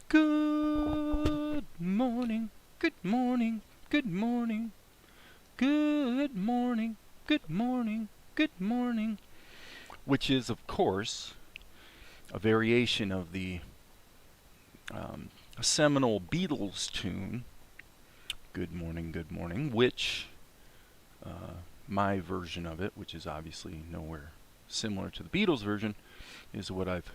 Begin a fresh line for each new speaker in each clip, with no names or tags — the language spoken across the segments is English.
Good morning, good morning, good morning, good morning, good morning, good morning. Which is, of course, a variation of the seminal Beatles tune, Good Morning, which my version of it, which is obviously nowhere similar to the Beatles version, is what I've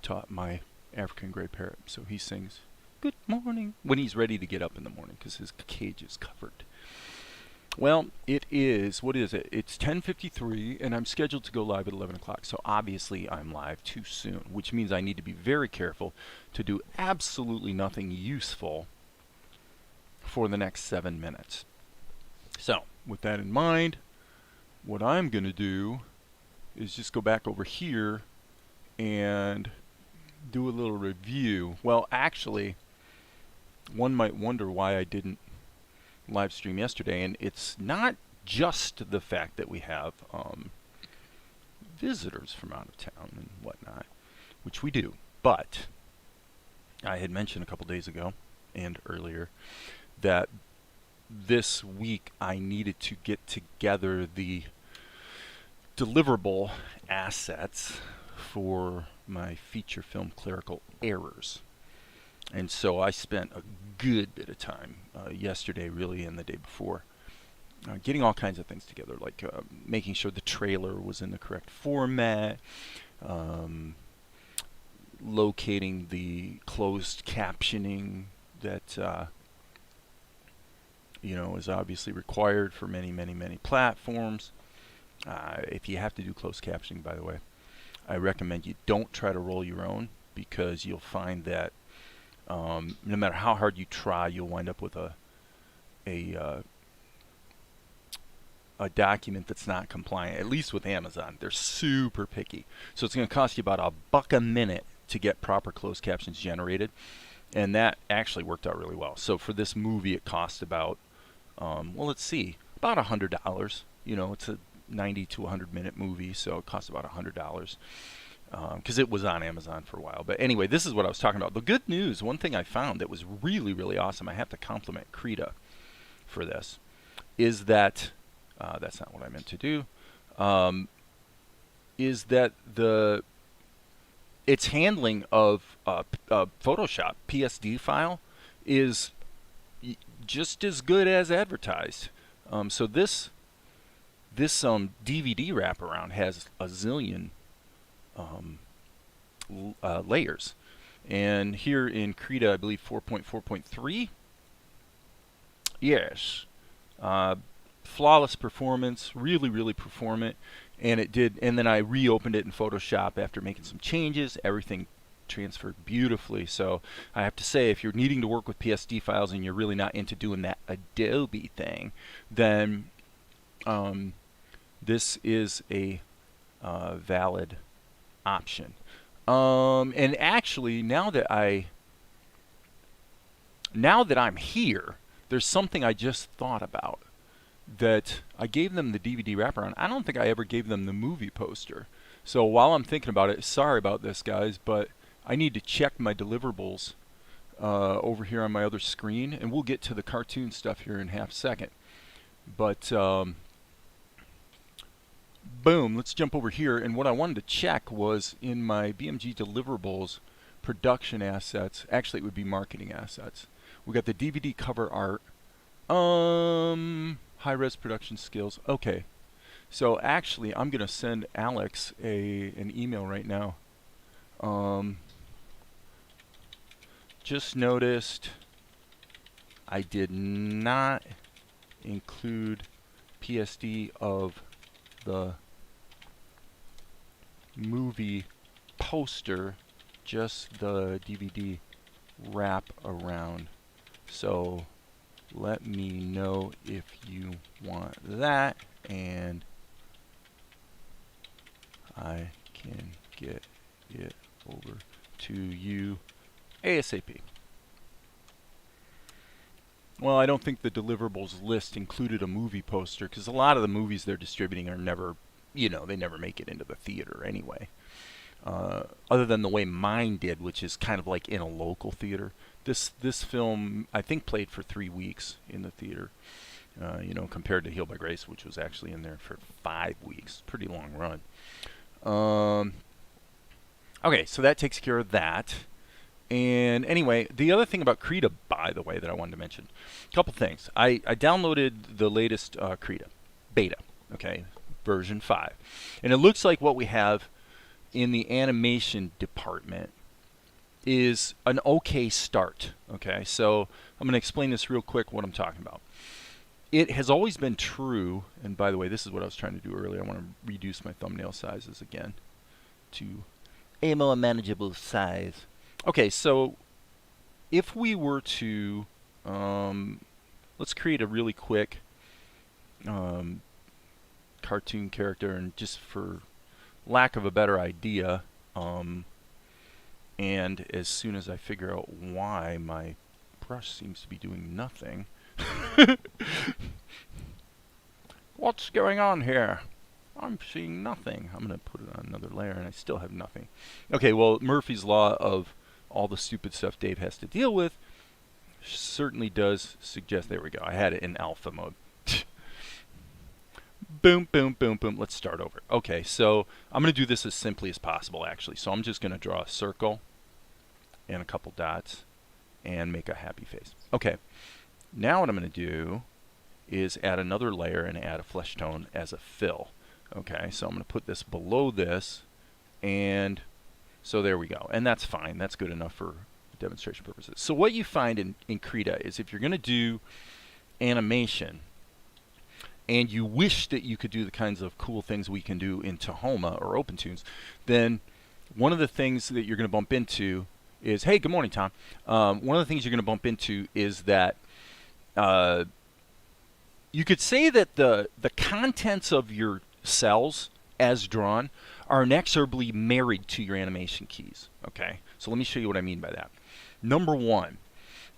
taught my African gray parrot. So he sings good morning when he's ready to get up in the morning because his cage is covered. Well, it is, what is it? It's 10:53 and I'm scheduled to go live at 11 o'clock. So obviously I'm live too soon, which means I need to be very careful to do absolutely nothing useful for the next 7 minutes. So with that in mind, what I'm going to do is just go back over here and do a little review. Well, actually, one might wonder why I didn't live stream yesterday, and it's not just the fact that we have visitors from out of town and whatnot, which we do, but I had mentioned a couple days ago and earlier that this week I needed to get together the deliverable assets for my feature film Clerical Errors. And so I spent a good bit of time yesterday, really, and the day before, getting all kinds of things together, like making sure the trailer was in the correct format, locating the closed captioning that is obviously required for many, many, many platforms. If you have to do closed captioning, by the way, I recommend you don't try to roll your own, because you'll find that no matter how hard you try, you'll wind up with a document that's not compliant. At least with Amazon, they're super picky. So it's going to cost you about $1 a minute to get proper closed captions generated, and that actually worked out really well. So for this movie, it cost about about $100. It's a 90 to 100 minute movie, so it cost about $100 because it was on Amazon for a while. But anyway, this is what I was talking about. The good news, one thing I found that was really, really awesome, I have to compliment Krita for this, is that, that's not what I meant to do, is that its handling of Photoshop PSD file is just as good as advertised. So this DVD wraparound has a zillion layers, and here in Krita, I believe 4.4.3. Yes, flawless performance, really, really performant, and it did. And then I reopened it in Photoshop after making some changes. Everything transferred beautifully. So I have to say, if you're needing to work with PSD files and you're really not into doing that Adobe thing, then this is a valid option. And actually, now that I'm here, there's something I just thought about. That I gave them the DVD wraparound. I don't think I ever gave them the movie poster. So while I'm thinking about it, sorry about this, guys, but I need to check my deliverables over here on my other screen, and we'll get to the cartoon stuff here in half a second. But boom, let's jump over here. And what I wanted to check was in my BMG deliverables production assets. Actually, it would be marketing assets. We got the DVD cover art. High-res production skills. Okay. So actually, I'm going to send Alex an email right now. Just noticed I did not include PSD of the movie poster, just the DVD wrap around. So let me know if you want that, and I can get it over to you ASAP. Well, I don't think the deliverables list included a movie poster, because a lot of the movies they're distributing are never, they never make it into the theater anyway. other than the way mine did, which is kind of like in a local theater. This film, I think, played for 3 weeks in the theater, you know, compared to Healed by Grace, which was actually in there for 5 weeks. Pretty long run. Okay, so that takes care of that. And anyway, the other thing about Krita, by the way, that I wanted to mention, a couple things. I downloaded the latest Krita beta, okay, version 5. And it looks like what we have in the animation department is an okay start, okay? So I'm going to explain this real quick, what I'm talking about. It has always been true, and by the way, this is what I was trying to do earlier. I want to reduce my thumbnail sizes again to a more manageable size. Okay, so if we were to, let's create a really quick cartoon character, and just for lack of a better idea, and as soon as I figure out why my brush seems to be doing nothing, what's going on here? I'm seeing nothing. I'm going to put it on another layer, and I still have nothing. Okay, well, Murphy's Law of all the stupid stuff Dave has to deal with certainly does suggest, there we go, I had it in alpha mode. Boom, boom, boom, boom. Let's start over. Okay, so I'm going to do this as simply as possible, actually. So I'm just going to draw a circle and a couple dots and make a happy face. Okay, now what I'm going to do is add another layer and add a flesh tone as a fill. Okay, so I'm going to put this below this, and so there we go. And that's fine. That's good enough for demonstration purposes. So what you find in Krita is if you're going to do animation, and you wish that you could do the kinds of cool things we can do in Tahoma or Opentoonz, then one of the things that you're going to bump into is, hey, good morning, Tom. One of the things you're going to bump into is that you could say that the contents of your cells as drawn are inexorably married to your animation keys. Okay, so let me show you what I mean by that. Number one,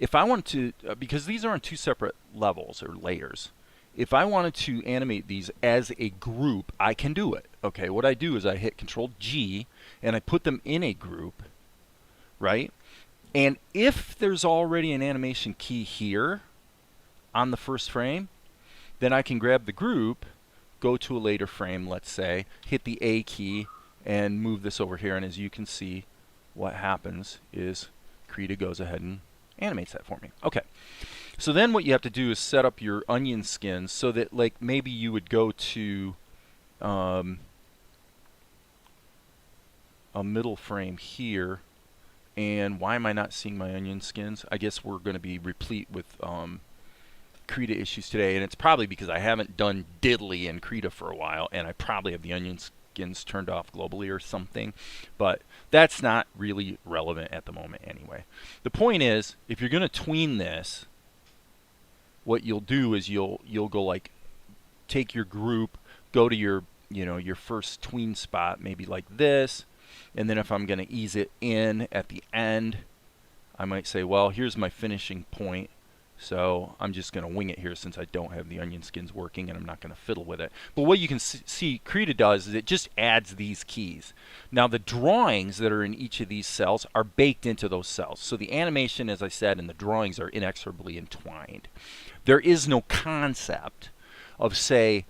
if I want to, because these are on 2 separate levels or layers, if I wanted to animate these as a group, I can do it. Okay, what I do is I hit Control G and I put them in a group, right? And if there's already an animation key here on the first frame, then I can grab the group, go to a later frame, let's say, hit the A key, and move this over here. And as you can see, what happens is Krita goes ahead and animates that for me. Okay, so then what you have to do is set up your onion skins so that, like, maybe you would go to a middle frame here. And why am I not seeing my onion skins? I guess we're going to be replete with Krita issues today, and it's probably because I haven't done diddly in Krita for a while, and I probably have the onion skins turned off globally or something, but that's not really relevant at the moment anyway. The point is, if you're going to tween this, what you'll do is you'll go like, take your group, go to your, you know, your first tween spot, maybe like this, and then if I'm going to ease it in at the end, I might say, well, here's my finishing point. So I'm just going to wing it here since I don't have the onion skins working, and I'm not going to fiddle with it. But what you can see Krita does is it just adds these keys. Now the drawings that are in each of these cells are baked into those cells. So the animation, as I said, and the drawings are inexorably entwined. There is no concept of, say,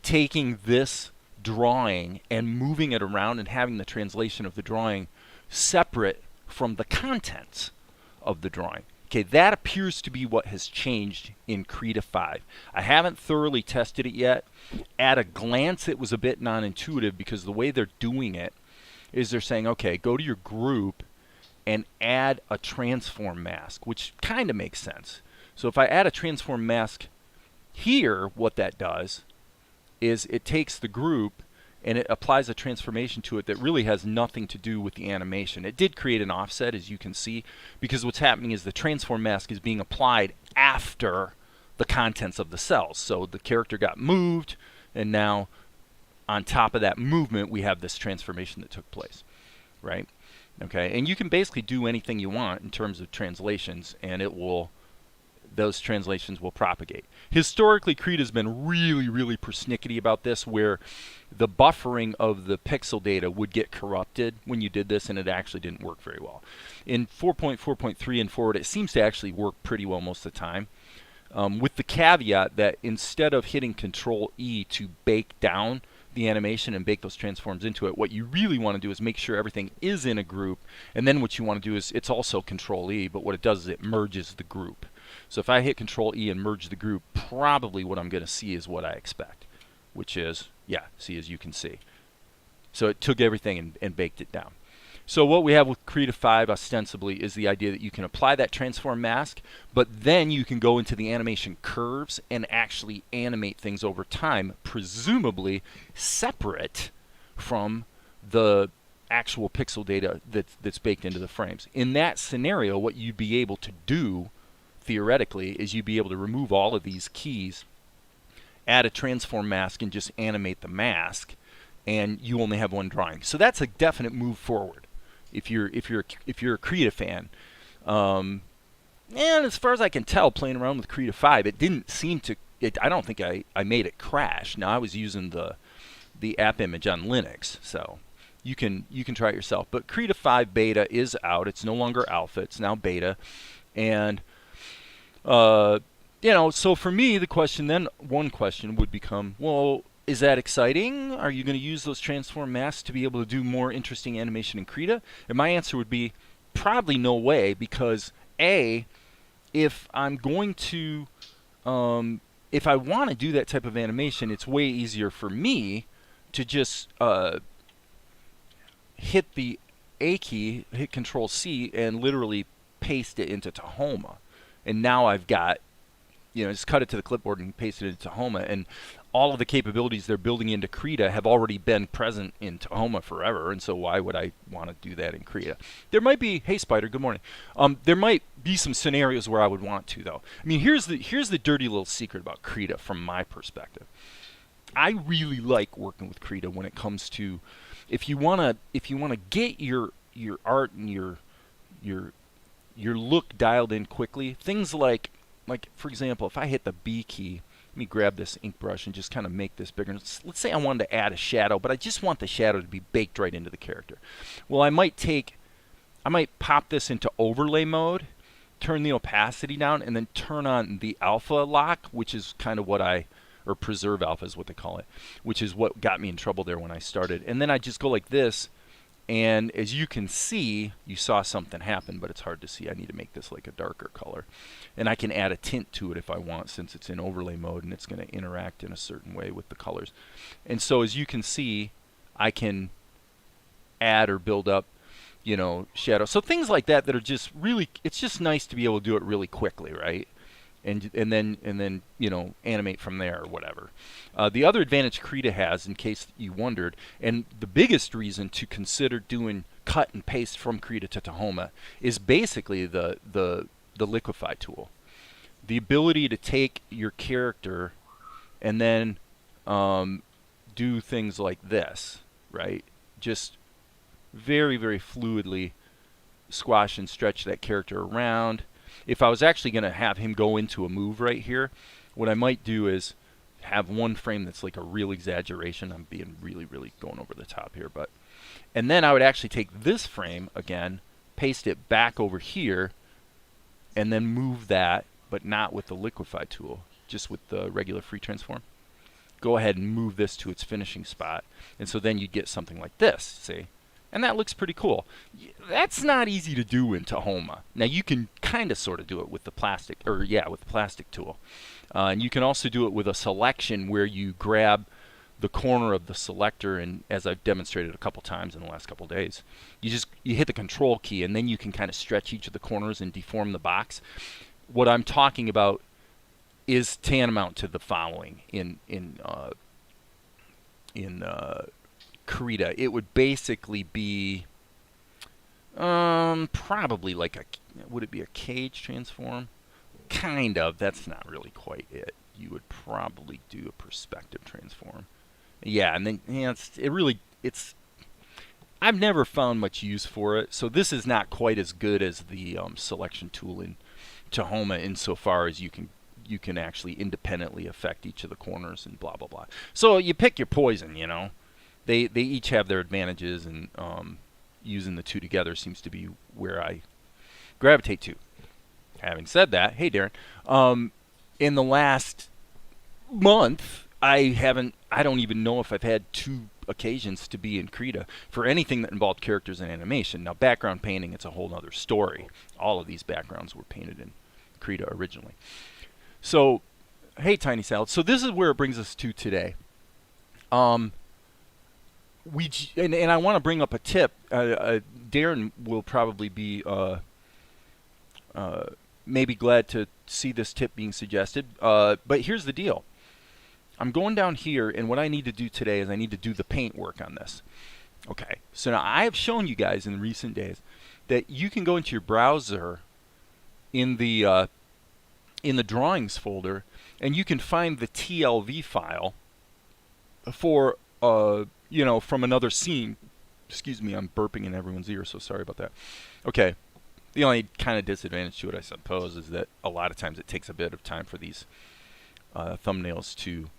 taking this drawing and moving it around and having the translation of the drawing separate from the contents of the drawing. Okay, that appears to be what has changed in Krita 5. I haven't thoroughly tested it yet. At a glance, it was a bit non-intuitive because the way they're doing it is they're saying, okay, go to your group and add a transform mask, which kind of makes sense. So if I add a transform mask here, what that does is it takes the group and it applies a transformation to it that really has nothing to do with the animation. It did create an offset, as you can see, because what's happening is the transform mask is being applied after the contents of the cells. So the character got moved, and now on top of that movement, we have this transformation that took place, right? Okay, and you can basically do anything you want in terms of translations, and it will those translations will propagate. Historically, Krita's been really, really persnickety about this, where the buffering of the pixel data would get corrupted when you did this, and it actually didn't work very well. In 4.4.3 and forward, it seems to actually work pretty well most of the time, with the caveat that instead of hitting Control E to bake down the animation and bake those transforms into it, what you really want to do is make sure everything is in a group, and then what you want to do is, it's also Control E, but what it does is it merges the group. So if I hit Control E and merge the group, probably what I'm going to see is what I expect, which is, yeah, see, as you can see. So it took everything and baked it down. So what we have with Krita 5 ostensibly is the idea that you can apply that transform mask, but then you can go into the animation curves and actually animate things over time, presumably separate from the actual pixel data that's baked into the frames. In that scenario, what you'd be able to do, theoretically, is you'd be able to remove all of these keys, add a transform mask, and just animate the mask, and you only have one drawing. So that's a definite move forward if you're a Krita fan. And as far as I can tell, playing around with Krita 5, it didn't seem to. I don't think I made it crash. Now I was using the app image on Linux, so you can try it yourself. But Krita 5 beta is out. It's no longer alpha. It's now beta, and you know, so for me, one question would become, well, is that exciting? Are you going to use those transform masks to be able to do more interesting animation in Krita? And my answer would be probably no way, because A, if I'm going to, if I want to do that type of animation, it's way easier for me to just hit the A key, hit Control C, and literally paste it into Tahoma. And now I've got, you know, just cut it to the clipboard and paste it into Tahoma, and all of the capabilities they're building into Krita have already been present in Tahoma forever, and so why would I want to do that in Krita? There might be, hey Spider, good morning. There might be some scenarios where I would want to, though. I mean, here's the dirty little secret about Krita from my perspective. I really like working with Krita when it comes to, if you wanna get your art and your look dialed in quickly, things like for example, if I hit the B key, let me grab this ink brush and just kind of make this bigger. Let's say I wanted to add a shadow, but I just want the shadow to be baked right into the character. Well, I might pop this into overlay mode, turn the opacity down, and then turn on the alpha lock, which is kind of or preserve alpha is what they call it, which is what got me in trouble there when I started. And then I just go like this, and as you can see, you saw something happen, but it's hard to see. I need to make this like a darker color. And I can add a tint to it if I want, since it's in overlay mode and it's going to interact in a certain way with the colors. And so as you can see, I can add or build up, you know, shadows. So things like that are just really, it's just nice to be able to do it really quickly, right? And then you know, animate from there or whatever. The other advantage Krita has, in case you wondered, and the biggest reason to consider doing cut and paste from Krita to Tahoma, is basically the liquify tool. The ability to take your character and then do things like this, right? Just very, very fluidly squash and stretch that character around. If I was actually going to have him go into a move right here, what I might do is have one frame that's like a real exaggeration. I'm being really, really going over the top here, but, and then I would actually take this frame again, paste it back over here, and then move that, but not with the liquify tool, just with the regular free transform. Go ahead and move this to its finishing spot, and so then you get something like this, see? And that looks pretty cool. That's not easy to do in Tahoma. Now you can kind of sort of do it with the plastic, with the plastic tool. And you can also do it with a selection where you grab the corner of the selector, and as I've demonstrated a couple times in the last couple days, you hit the control key, and then you can kind of stretch each of the corners and deform the box. What I'm talking about is tantamount to the following in Krita. It would basically be probably like would it be a cage transform? Kind of. That's not really quite it. You would probably do a perspective transform. Yeah, and then it's I've never found much use for it, so this is not quite as good as the selection tool Tahoma insofar as you can actually independently affect each of the corners and blah blah blah. So you pick your poison, you know. They each have their advantages, and using the two together seems to be where I gravitate to. Having said that, hey Darren, in the last month I don't even know if I've had 2 occasions to be in Krita for anything that involved characters and animation. Now background painting, it's a whole other story. All of these backgrounds were painted in Krita originally. So, hey Tiny Salad. So this is where it brings us to today. And I want to bring up a tip. Darren will probably be maybe glad to see this tip being suggested. But here's the deal. I'm going down here, and what I need to do today is I need to do the paint work on this. Okay, so now I have shown you guys in recent days that you can go into your browser in the drawings folder, and you can find the TLV file for you know, from another scene. Excuse me, I'm burping in everyone's ear, so sorry about that. Okay, the only kind of disadvantage to it, I suppose, is that a lot of times it takes a bit of time for these thumbnails to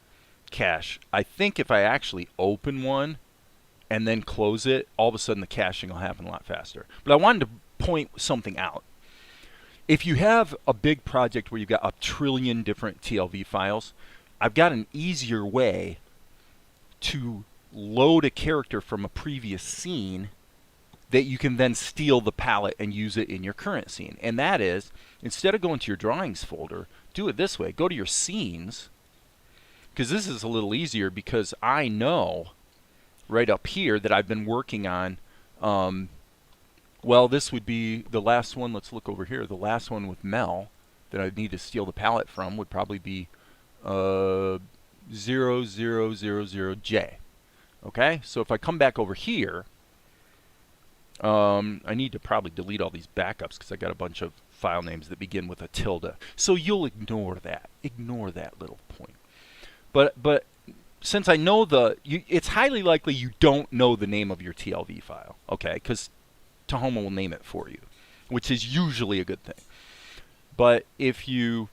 cache. I think if I actually open one and then close it, all of a sudden the caching will happen a lot faster. But I wanted to point something out. If you have a big project where you've got 1 trillion different TLV files, I've got an easier way to load a character from a previous scene that you can then steal the palette and use it in your current scene. And that is, instead of going to your drawings folder, do it this way. Go to your scenes, because this is a little easier, because I know right up here that I've been working on, well, this would be the last one. Let's look over here. The last one with Mel that I'd need to steal the palette from would probably be 0000J. Okay, so if I come back over here, I need to probably delete all these backups because I got a bunch of file names that begin with a tilde. So you'll ignore that. Ignore that little point. But since I know it's highly likely you don't know the name of your TLV file, okay? Because Tahoma will name it for you, which is usually a good thing. But if you,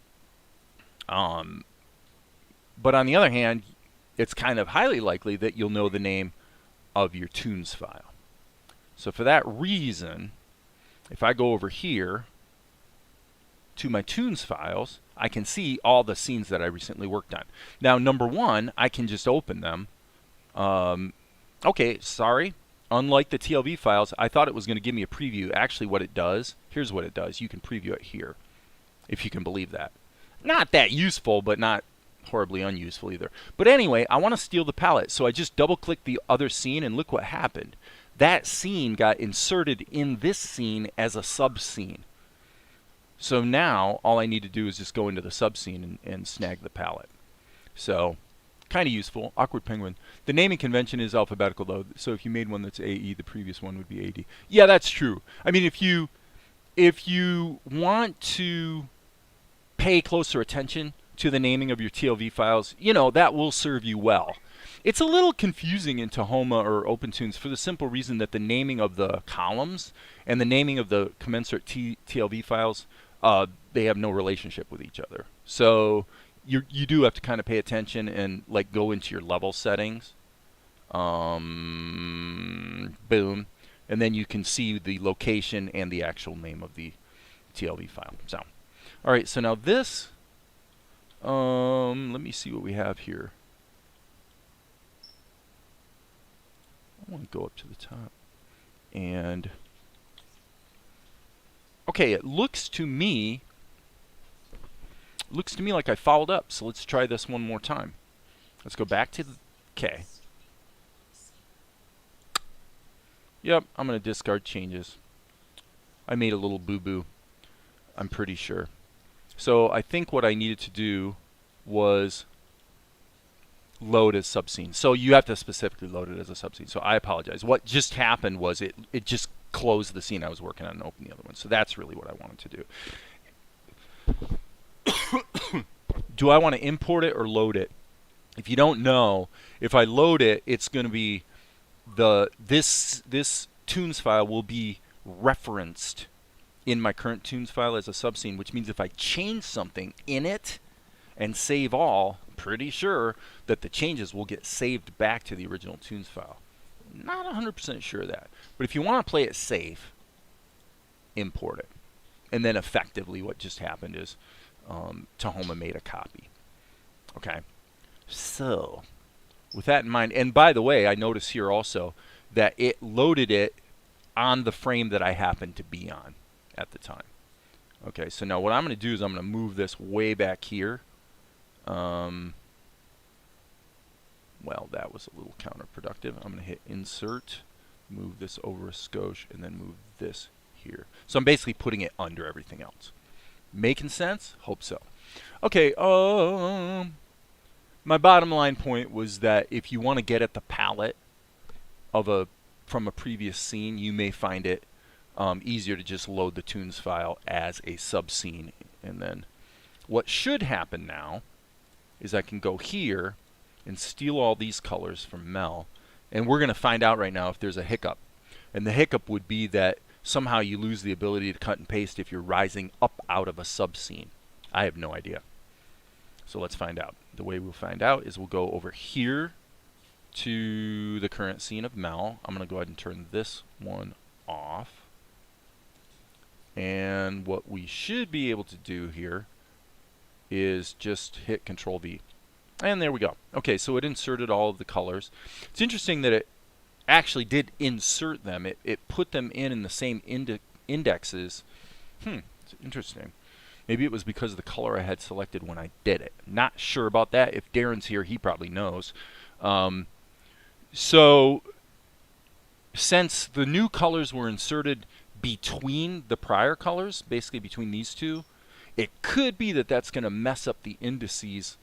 but on the other hand, it's kind of highly likely that you'll know the name of your Toonz file. So for that reason, if I go over here to my Toonz files, I can see all the scenes that I recently worked on. Now, number one, I can just open them. Okay, sorry. Unlike the TLV files, I thought it was going to give me a preview. Actually, what it does, here's what it does. You can preview it here, if you can believe that. Not that useful, but not horribly unuseful either. But anyway, I want to steal the palette. So I just double-click the other scene, and look what happened. That scene got inserted in this scene as a subscene. So now all I need to do is just go into the subscene and snag the palette. So kind of useful. Awkward Penguin. The naming convention is alphabetical though. So if you made one that's AE, the previous one would be AD. Yeah, that's true. I mean, if you want to pay closer attention to the naming of your TLV files, you know, that will serve you well. It's a little confusing in Tahoma or Opentoonz for the simple reason that the naming of the columns and the naming of the commensurate TLV files, they have no relationship with each other. So you do have to kind of pay attention and like go into your level settings. Boom. And then you can see the location and the actual name of the TLV file. So, all right, so now this, let me see what we have here. I want to go up to the top. And okay, it looks to me like I followed up. So let's try this one more time. Let's go back to the K. Yep, I'm going to discard changes. I made a little boo-boo, I'm pretty sure. So I think what I needed to do was load as subscene. So you have to specifically load it as a subscene. So I apologize. What just happened was it just closed the scene I was working on and opened the other one. So that's really what I wanted to do. Do I want to import it or load it? If you don't know, if I load it, it's going to be this Toonz file will be referenced in my current tunes file as a subscene, which means if I change something in it and save all, I'm pretty sure that the changes will get saved back to the original tunes file. Not 100% sure of that. But if you want to play it safe, import it. And then effectively what just happened is Tahoma made a copy. Okay. So with that in mind, and by the way, I notice here also that it loaded it on the frame that I happened to be on at the time. Okay, so now what I'm going to do is I'm going to move this way back here. Well, that was a little counterproductive. I'm going to hit Insert, move this over a skosh, and then move this here. So I'm basically putting it under everything else. Making sense? Hope so. Okay, my bottom line point was that if you want to get at the palette of from a previous scene, you may find it easier to just load the tunes file as a subscene. And then what should happen now is I can go here and steal all these colors from Mel, and we're going to find out right now if there's a hiccup. And the hiccup would be that somehow you lose the ability to cut and paste if you're rising up out of a subscene. I have no idea. So let's find out. The way we'll find out is we'll go over here to the current scene of Mel. I'm going to go ahead and turn this one off. And what we should be able to do here is just hit Control V. And there we go. Okay, so it inserted all of the colors. It's interesting that it actually did insert them. It put them in the same indexes. It's interesting. Maybe it was because of the color I had selected when I did it. Not sure about that. If Darren's here, he probably knows. So since the new colors were inserted between the prior colors, basically between these two, it could be that that's going to mess up the indices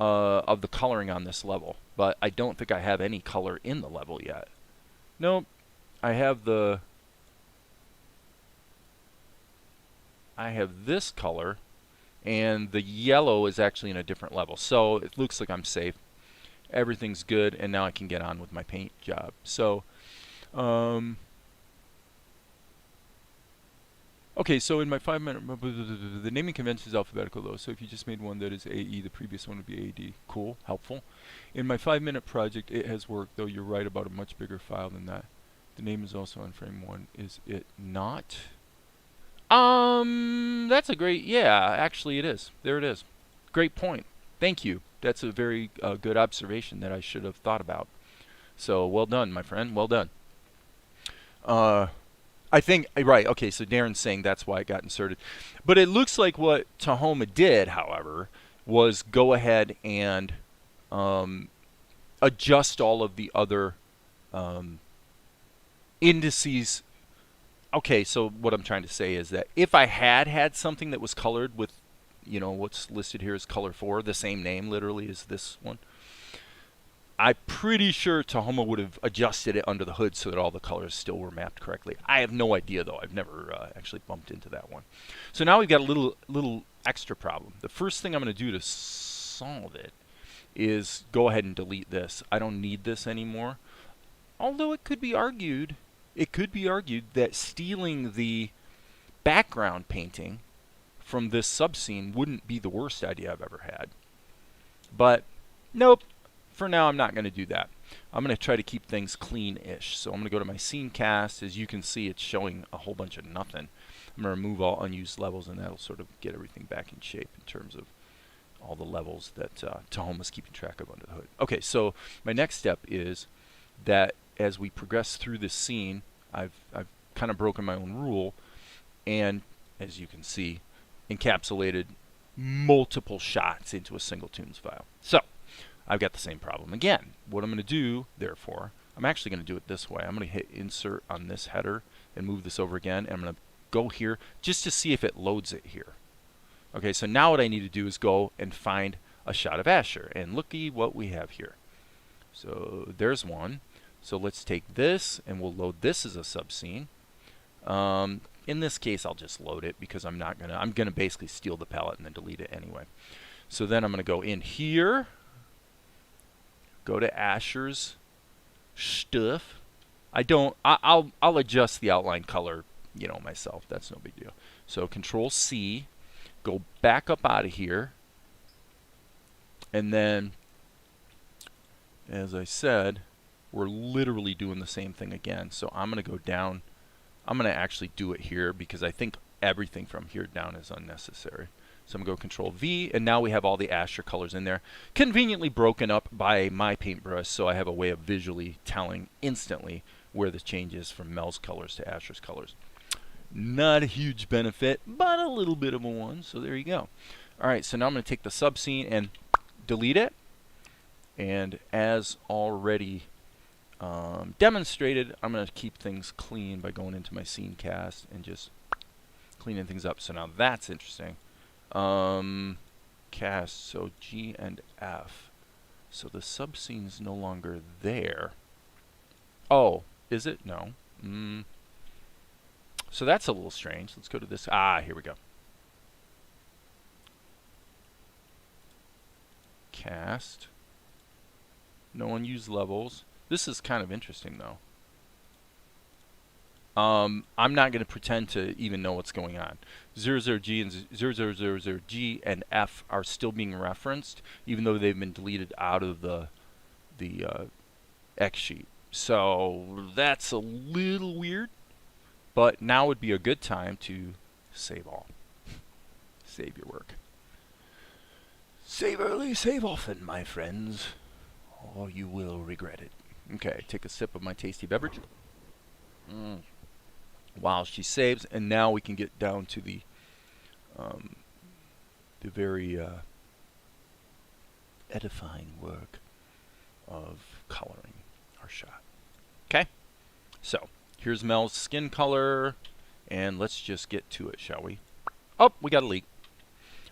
of the coloring on this level. But I don't think I have any color in the level yet. Nope. I have this color, and the yellow is actually in a different level. So it looks like I'm safe. Everything's good, and now I can get on with my paint job. So, okay, so in my 5-minute, the naming convention is alphabetical though, so if you just made one that is AE, the previous one would be AD. Cool, helpful. In my 5-minute project, it has worked, though you're right about a much bigger file than that. The name is also on frame 1. Is it not? That's a great, yeah, actually it is. There it is. Great point. Thank you. That's a very good observation that I should have thought about. So, well done, my friend. Well done. I think, right, okay, so Darren's saying that's why it got inserted. But it looks like what Tahoma did, however, was go ahead and adjust all of the other indices. Okay, so what I'm trying to say is that if I had something that was colored with, you know, what's listed here as color 4, the same name literally as this one, I'm pretty sure Tahoma would have adjusted it under the hood so that all the colors still were mapped correctly. I have no idea, though. I've never actually bumped into that one. So now we've got a little extra problem. The first thing I'm going to do to solve it is go ahead and delete this. I don't need this anymore. Although it could be argued that stealing the background painting from this subscene wouldn't be the worst idea I've ever had. But nope. For now, I'm not going to do that. I'm going to try to keep things clean-ish. So I'm going to go to my scene cast. As you can see, it's showing a whole bunch of nothing. I'm going to remove all unused levels, and that'll sort of get everything back in shape in terms of all the levels that Tahoma's keeping track of under the hood. Okay, so my next step is that as we progress through this scene, I've kind of broken my own rule, and as you can see, encapsulated multiple shots into a single tunes file. So I've got the same problem again. What I'm going to do, therefore, I'm actually going to do it this way. I'm going to hit Insert on this header and move this over again, and I'm going to go here just to see if it loads it here. Okay, so now what I need to do is go and find a shot of Erasure, and looky what we have here. So there's one. So let's take this, and we'll load this as a subscene. In this case, I'll just load it because I'm going to basically steal the palette and then delete it anyway. So then I'm going to go in here. Go to Erasure's stuff. I'll adjust the outline color you know myself. That's no big deal. So Control C, go back up out of here, and then, as I said, we're literally doing the same thing again. So I'm going to go down. I'm going to actually do it here because I think everything from here down is unnecessary. So I'm going to go Control V, and now we have all the Erasure colors in there, conveniently broken up by my paintbrush, so I have a way of visually telling instantly where the change is from Mel's colors to Erasure's colors. Not a huge benefit, but a little bit of a one, so there you go. All right, so now I'm going to take the subscene and delete it. And as already demonstrated, I'm going to keep things clean by going into my scene cast and just cleaning things up. So now that's interesting. Cast, so G and F. So the subscene's no longer there. Oh, is it? No. So that's a little strange. Let's go to this. Here we go. Cast. No unused levels. This is kind of interesting, though. I'm not going to pretend to even know what's going on. 00G and 0000G and F are still being referenced, even though they've been deleted out of the X sheet. So that's a little weird, but now would be a good time to save all. Save your work. Save early, save often, my friends, or you will regret it. Okay, take a sip of my tasty beverage. While she saves, and now we can get down to the very edifying work of coloring our shot. Okay, so here's Mel's skin color, and let's just get to it, shall we? Oh, we got a leak.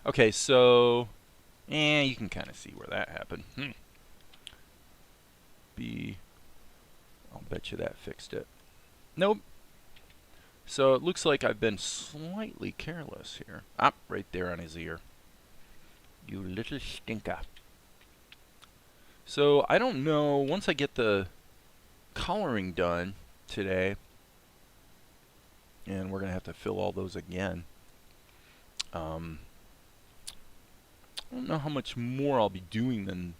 Okay, so you can kind of see where that happened. I'll bet you that fixed it. Nope. So it looks like I've been slightly careless here. Right there on his ear. You little stinker. So I don't know, once I get the coloring done today, and we're going to have to fill all those again. I don't know how much more I'll be doing than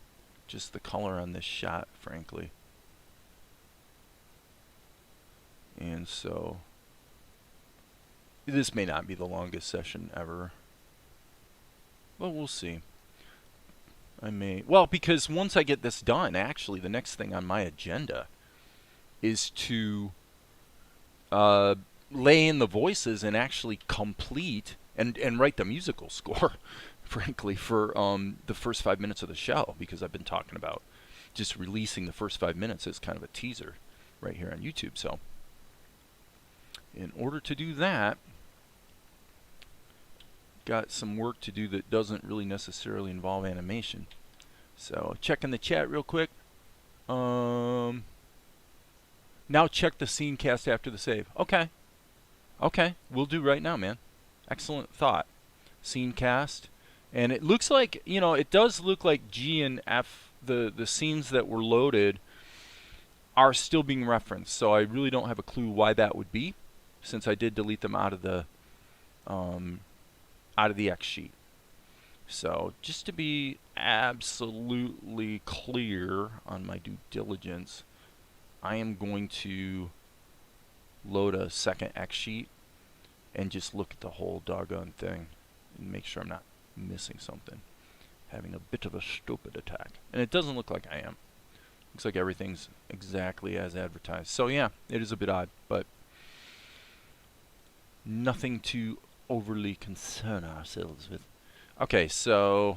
just the color on this shot, frankly. And so this may not be the longest session ever. Well, we'll see. Well, because once I get this done, actually, the next thing on my agenda is to lay in the voices and actually complete and write the musical score, frankly, for the first 5 minutes of the show, because I've been talking about just releasing the first 5 minutes as kind of a teaser right here on YouTube. So in order to do that, got some work to do that doesn't really necessarily involve animation. So checking the chat real quick. Now check the scene cast after the save. Okay. Okay, we'll do right now, man. Excellent thought. Scene cast. And it looks like, you know, it does look like G and F, the scenes that were loaded, are still being referenced. So I really don't have a clue why that would be, since I did delete them out of the X sheet. So just to be absolutely clear on my due diligence, I am going to load a second X sheet and just look at the whole doggone thing and make sure I'm not missing something. Having a bit of a stupid attack. And it doesn't look like I am. Looks like everything's exactly as advertised. So yeah, it is a bit odd, but nothing to overly concern ourselves with. Okay, so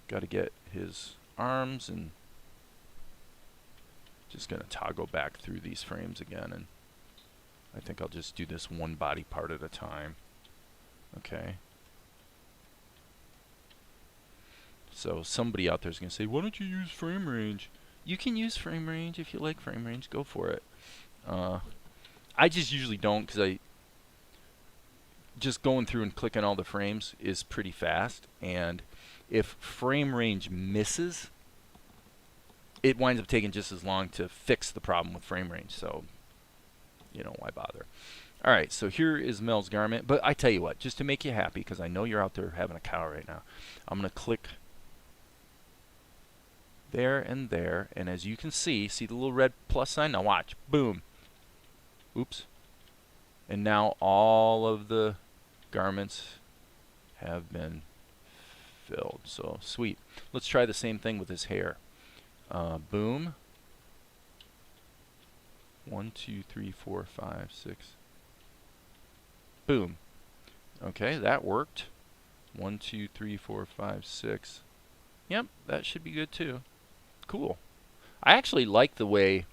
got to get his arms, and just going to toggle back through these frames again, and I think I'll just do this one body part at a time. Okay. So somebody out there is going to say, why don't you use frame range? You can use frame range if you like frame range. Go for it. I just usually don't, because just going through and clicking all the frames is pretty fast, and if frame range misses, it winds up taking just as long to fix the problem with frame range, so you know, why bother? All right, so here is Mel's garment. But I tell you what, just to make you happy, because I know you're out there having a cow right now, I'm going to click there and there. And as you can see the little red plus sign? Now watch. Boom. Oops. And now all of the garments have been filled. So sweet. Let's try the same thing with his hair. Boom. 1, 2, 3, 4, 5, 6. Boom. Okay, that worked. 1, 2, 3, 4, 5, 6. Yep, that should be good too. Cool. I actually like the way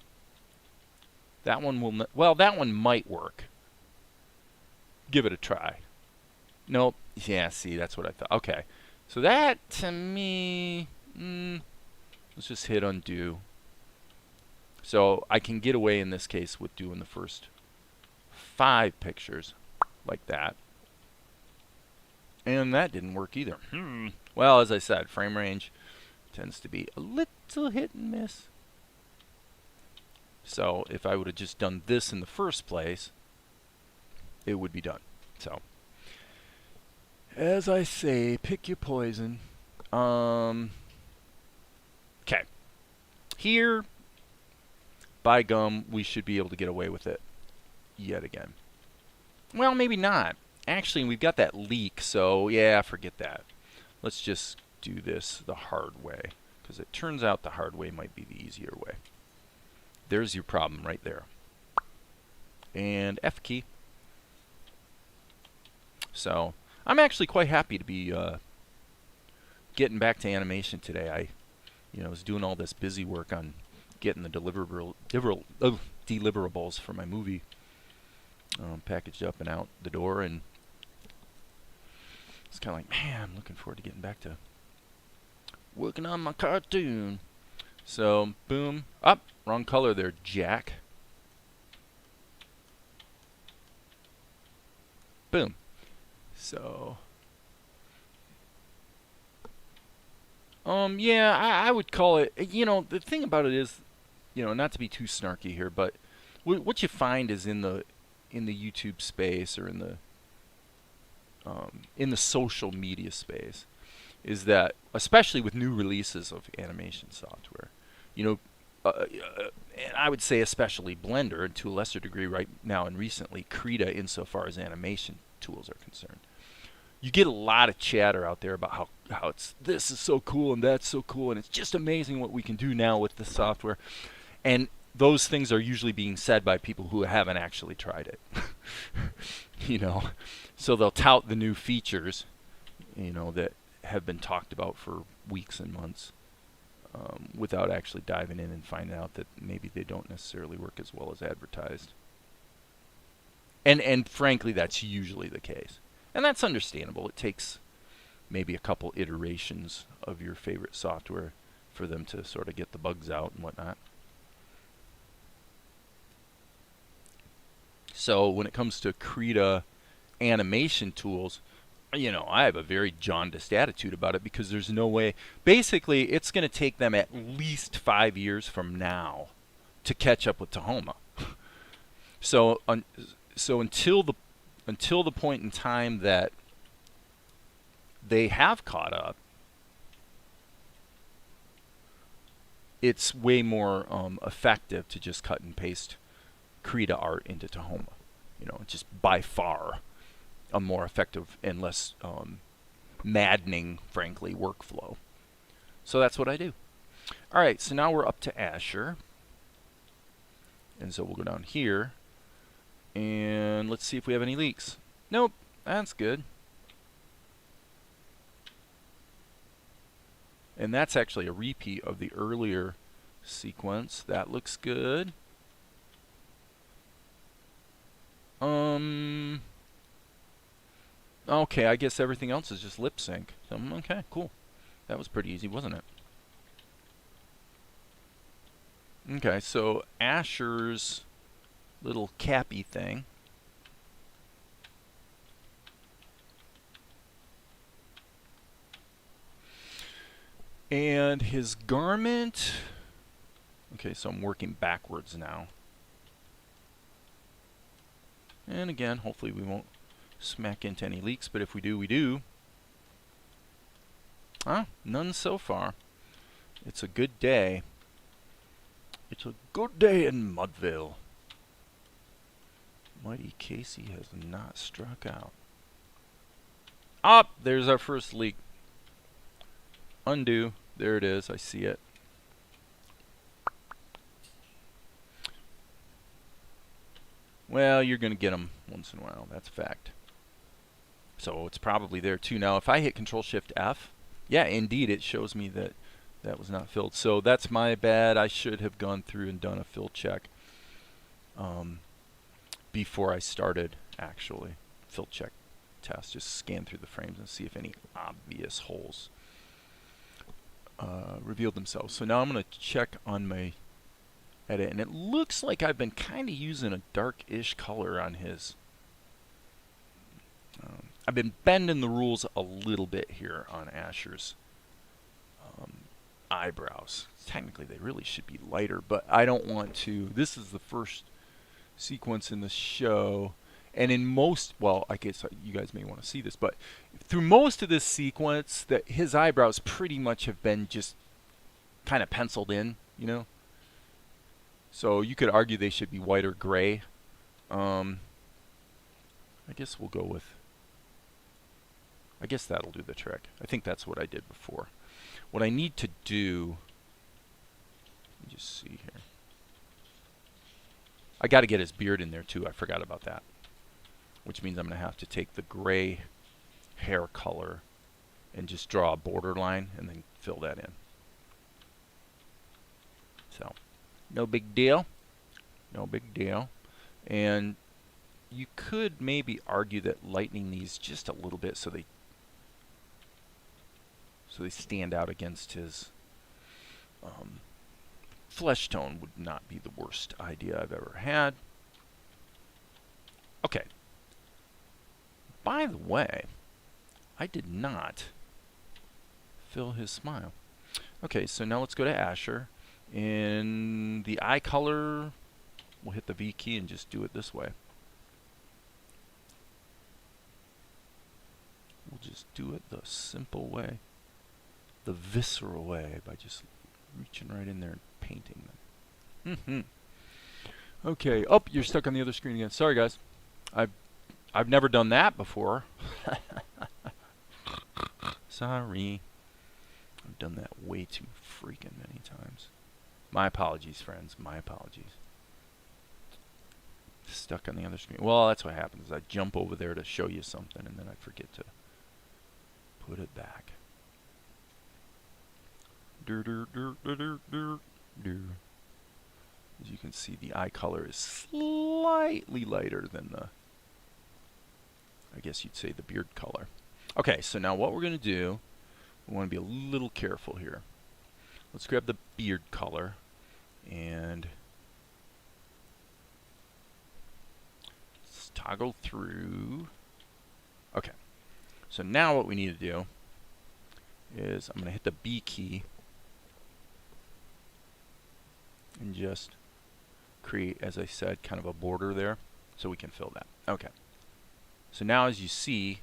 that one will. Well, that one might work. Give it a try. Nope. Yeah, see, that's what I thought. Okay. So that, to me, let's just hit undo. So I can get away in this case with doing the first 5 pictures like that. And that didn't work either. Well, as I said, frame range tends to be a little hit and miss. So if I would have just done this in the first place, it would be done. So, as I say, pick your poison. Okay. Here, by gum, we should be able to get away with it yet again. Well, maybe not. Actually, we've got that leak, so yeah, forget that. Let's just do this the hard way, because it turns out the hard way might be the easier way. There's your problem right there. And F key. So, I'm actually quite happy to be getting back to animation today. I was doing all this busy work on getting the deliverables for my movie packaged up and out the door, and it's kind of like, man, I'm looking forward to getting back to working on my cartoon. So, boom. Up. Wrong color there, Jack. Boom. So, yeah, I would call it, the thing about it is, not to be too snarky here, but what you find is in the YouTube space, or in the social media space, is that, especially with new releases of animation software, and I would say especially Blender, and to a lesser degree right now and recently Krita, insofar as animation tools are concerned, you get a lot of chatter out there about how this is so cool and that's so cool, and it's just amazing what we can do now with the software. And those things are usually being said by people who haven't actually tried it. So they'll tout the new features, that have been talked about for weeks and months, without actually diving in and finding out that maybe they don't necessarily work as well as advertised. And frankly, that's usually the case. And that's understandable. It takes maybe a couple iterations of your favorite software for them to sort of get the bugs out and whatnot. So when it comes to Krita animation tools, I have a very jaundiced attitude about it, because there's no way. Basically, it's going to take them at least 5 years from now to catch up with Tahoma. So until the point in time that they have caught up, it's way more effective to just cut and paste Krita art into Tahoma. Just by far a more effective and less maddening, frankly, workflow. So that's what I do. All right, so now we're up to Erasure. And so we'll go down here, and let's see if we have any leaks. Nope, that's good. And that's actually a repeat of the earlier sequence. That looks good. Okay, I guess everything else is just lip sync. So, okay, cool. That was pretty easy, wasn't it? Okay, so Asher's little cappy thing. And his garment. Okay, so I'm working backwards now. And again, hopefully we won't smack into any leaks, but if we do, we do. None so far. It's a good day. It's a good day in Mudville. Mighty Casey has not struck out. There's our first leak. Undo. There it is. I see it. Well, you're going to get them once in a while. That's a fact. So it's probably there too. Now, if I hit Control-Shift-F, yeah, indeed, it shows me that that was not filled. So that's my bad. I should have gone through and done a fill check before I started, actually. Fill check test. Just scan through the frames and see if any obvious holes revealed themselves. So now I'm going to check on my edit, and it looks like I've been kind of using a dark-ish color on his. I've been bending the rules a little bit here on Asher's eyebrows. Technically, they really should be lighter, but I don't want to. This is the first sequence in the show, and in most, well, I guess you guys may want to see this, but through most of this sequence, that his eyebrows pretty much have been just kind of penciled in, you know. So you could argue they should be white or gray. I guess we'll go with. I guess that'll do the trick. I think that's what I did before. What I need to do, let me just see here. I got to get his beard in there too. I forgot about that. Which means I'm going to have to take the gray hair color and just draw a border line and then fill that in. So, no big deal. No big deal. And you could maybe argue that lightening these just a little bit so they stand out against his flesh tone would not be the worst idea I've ever had. Okay. By the way, I did not fill his smile. Okay, so now let's go to Asher. In the eye color, we'll hit the V key and just do it this way. We'll just do it the simple way. The visceral way by just reaching right in there and painting them. Okay, you're stuck on the other screen again. Sorry, guys. I've never done that before. Sorry. I've done that way too freaking many times. My apologies, friends. My apologies. Stuck on the other screen. Well, that's what happens. I jump over there to show you something, and then I forget to put it back. As you can see, the eye color is slightly lighter than the, I guess you'd say, the beard color. Okay, so now what we're going to do, we want to be a little careful here. Let's grab the beard color and let's toggle through. Okay, so now what we need to do is I'm going to hit the B key and just create, as I said, kind of a border there so we can fill that. Okay. So now as you see,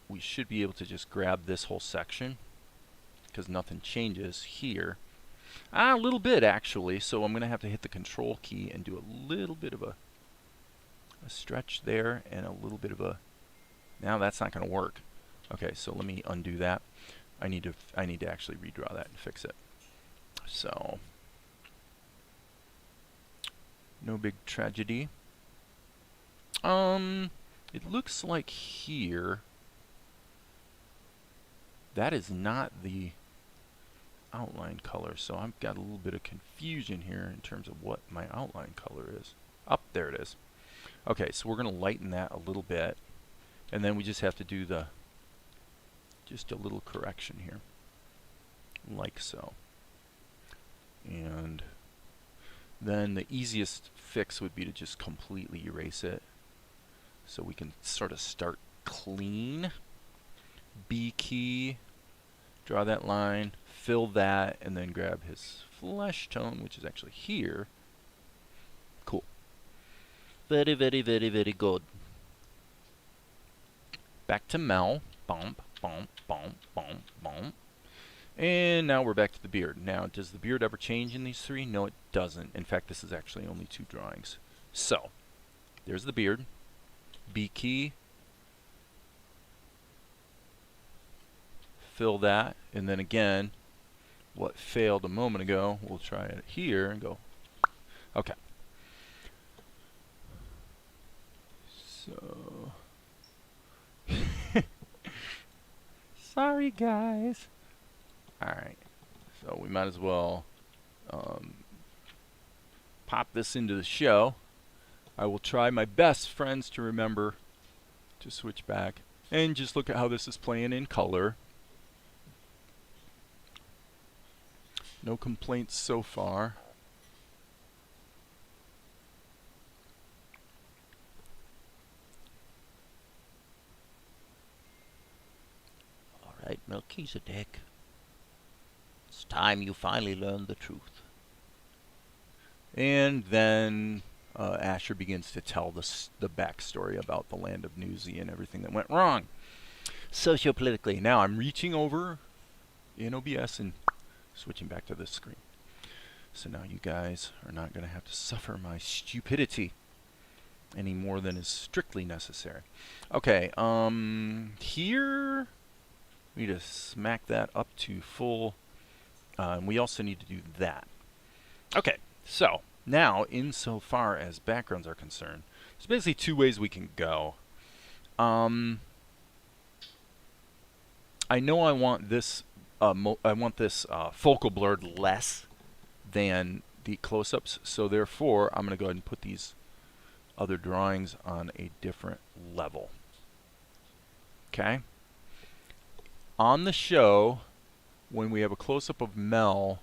we should be able to just grab this whole section because nothing changes here. A little bit actually, so I'm going to have to hit the control key and do a little bit of a stretch there and a little bit of a, now that's not going to work. Okay, so let me undo that. I need to actually redraw that and fix it. So no big tragedy. It looks like here that is not the outline color, so I've got a little bit of confusion here in terms of what my outline color is. There it is. Okay, so we're going to lighten that a little bit, and then we just have to do just a little correction here, like so. And then the easiest fix would be to just completely erase it so we can sort of start clean. B key, draw that line, fill that, and then grab his flesh tone, which is actually here. Cool. Very, very, very, very good. Back to Mel. Bump, bump, bump, bump, bump. And now we're back to the beard. Now, does the beard ever change in these three? No, it doesn't. In fact, this is actually only 2 drawings. So, there's the beard. B key. Fill that. And then again, what failed a moment ago, we'll try it here and go. Okay. So, sorry guys. Alright, so we might as well pop this into the show. I will try my best, friends, to remember to switch back and just look at how this is playing in color. No complaints so far.
All right, Melchizedek. It's time you finally learned the truth.
And then Asher begins to tell the backstory about the land of Newsy and everything that went wrong sociopolitically. Now I'm reaching over in OBS and switching back to this screen. So now you guys are not going to have to suffer my stupidity any more than is strictly necessary. Okay, here we need to smack that up to full. And we also need to do that. Okay, so now insofar as backgrounds are concerned, there's basically 2 ways we can go. I know I want this focal blurred less than the close-ups, so therefore I'm going to go ahead and put these other drawings on a different level. Okay? On the show, when we have a close-up of Mel,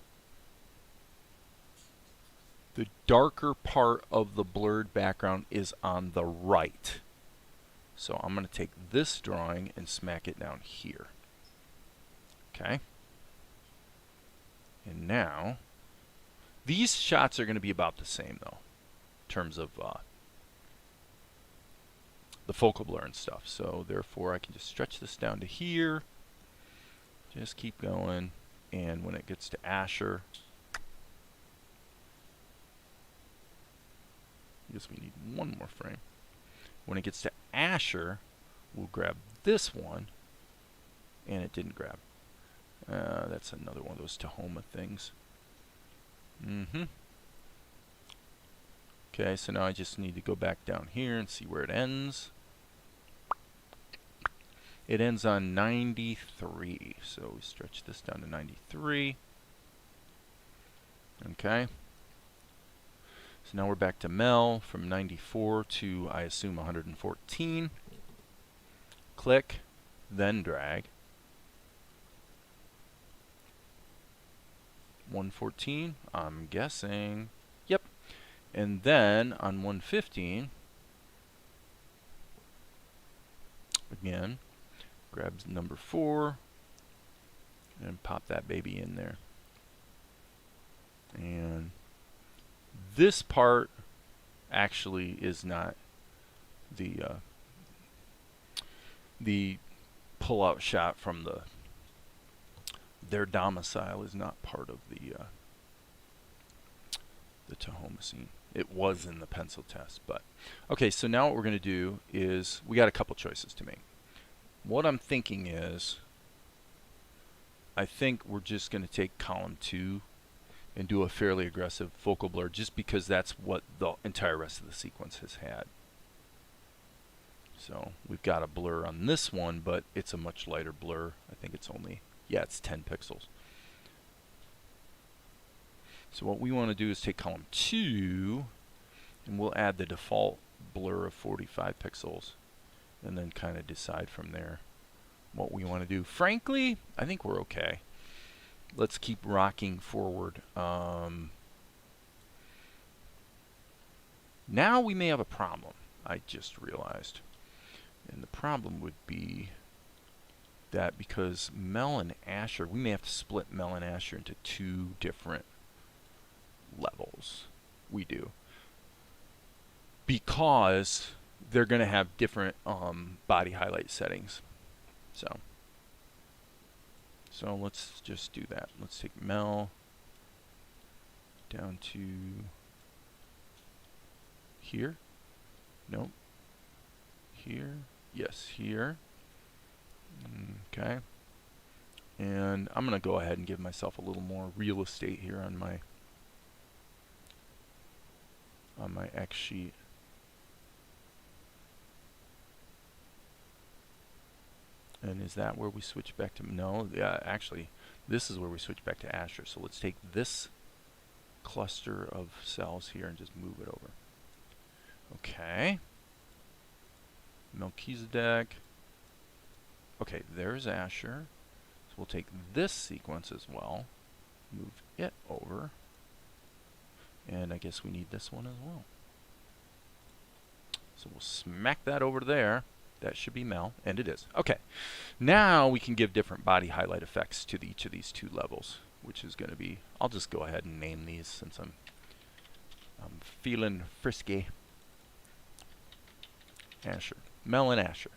the darker part of the blurred background is on the right. So I'm going to take this drawing and smack it down here. Okay? And now, these shots are going to be about the same, though, in terms of the focal blur and stuff. So therefore, I can just stretch this down to here. Just keep going, and when it gets to Asher, I guess we need one more frame. When it gets to Asher, we'll grab this one, and it didn't grab. That's another one of those Tahoma things. Okay, so now I just need to go back down here and see where it ends. It ends on 93, so we stretch this down to 93. Okay. So now we're back to Mel from 94 to, I assume, 114. Click, then drag. 114, I'm guessing. Yep. And then on 115, again, grab number 4 and pop that baby in there. And this part actually is not the pull-out shot from their domicile is not part of the Tahoma2D. It was in the pencil test, but okay. So now what we're going to do is we got a couple choices to make. What I'm thinking is, I think we're just going to take column 2 and do a fairly aggressive focal blur, just because that's what the entire rest of the sequence has had. So we've got a blur on this one, but it's a much lighter blur. I think it's only, yeah, it's 10 pixels. So what we want to do is take column 2, and we'll add the default blur of 45 pixels, and then kind of decide from there what we want to do. Frankly, I think we're okay. Let's keep rocking forward. Now we may have a problem, I just realized. And the problem would be that because Mel and Asher, we may have to split Mel and Asher into 2 different levels. We do. because they're going to have different body highlight settings. So let's just do that. Let's take Mel down to here. Nope. Here. Yes, here. Okay. And I'm going to go ahead and give myself a little more real estate here on my X sheet. And is that where we switch back to, no, yeah, actually, this is where we switch back to Erasure. So let's take this cluster of cells here and just move it over. Okay. Melchizedek. Okay, there's Erasure. So we'll take this sequence as well, move it over, and I guess we need this one as well. So we'll smack that over there. That should be Mel, and it is. Okay, now we can give different body highlight effects to each of these two levels, which is going to be, I'll just go ahead and name these since I'm feeling frisky. Erasure. Mel and Erasure.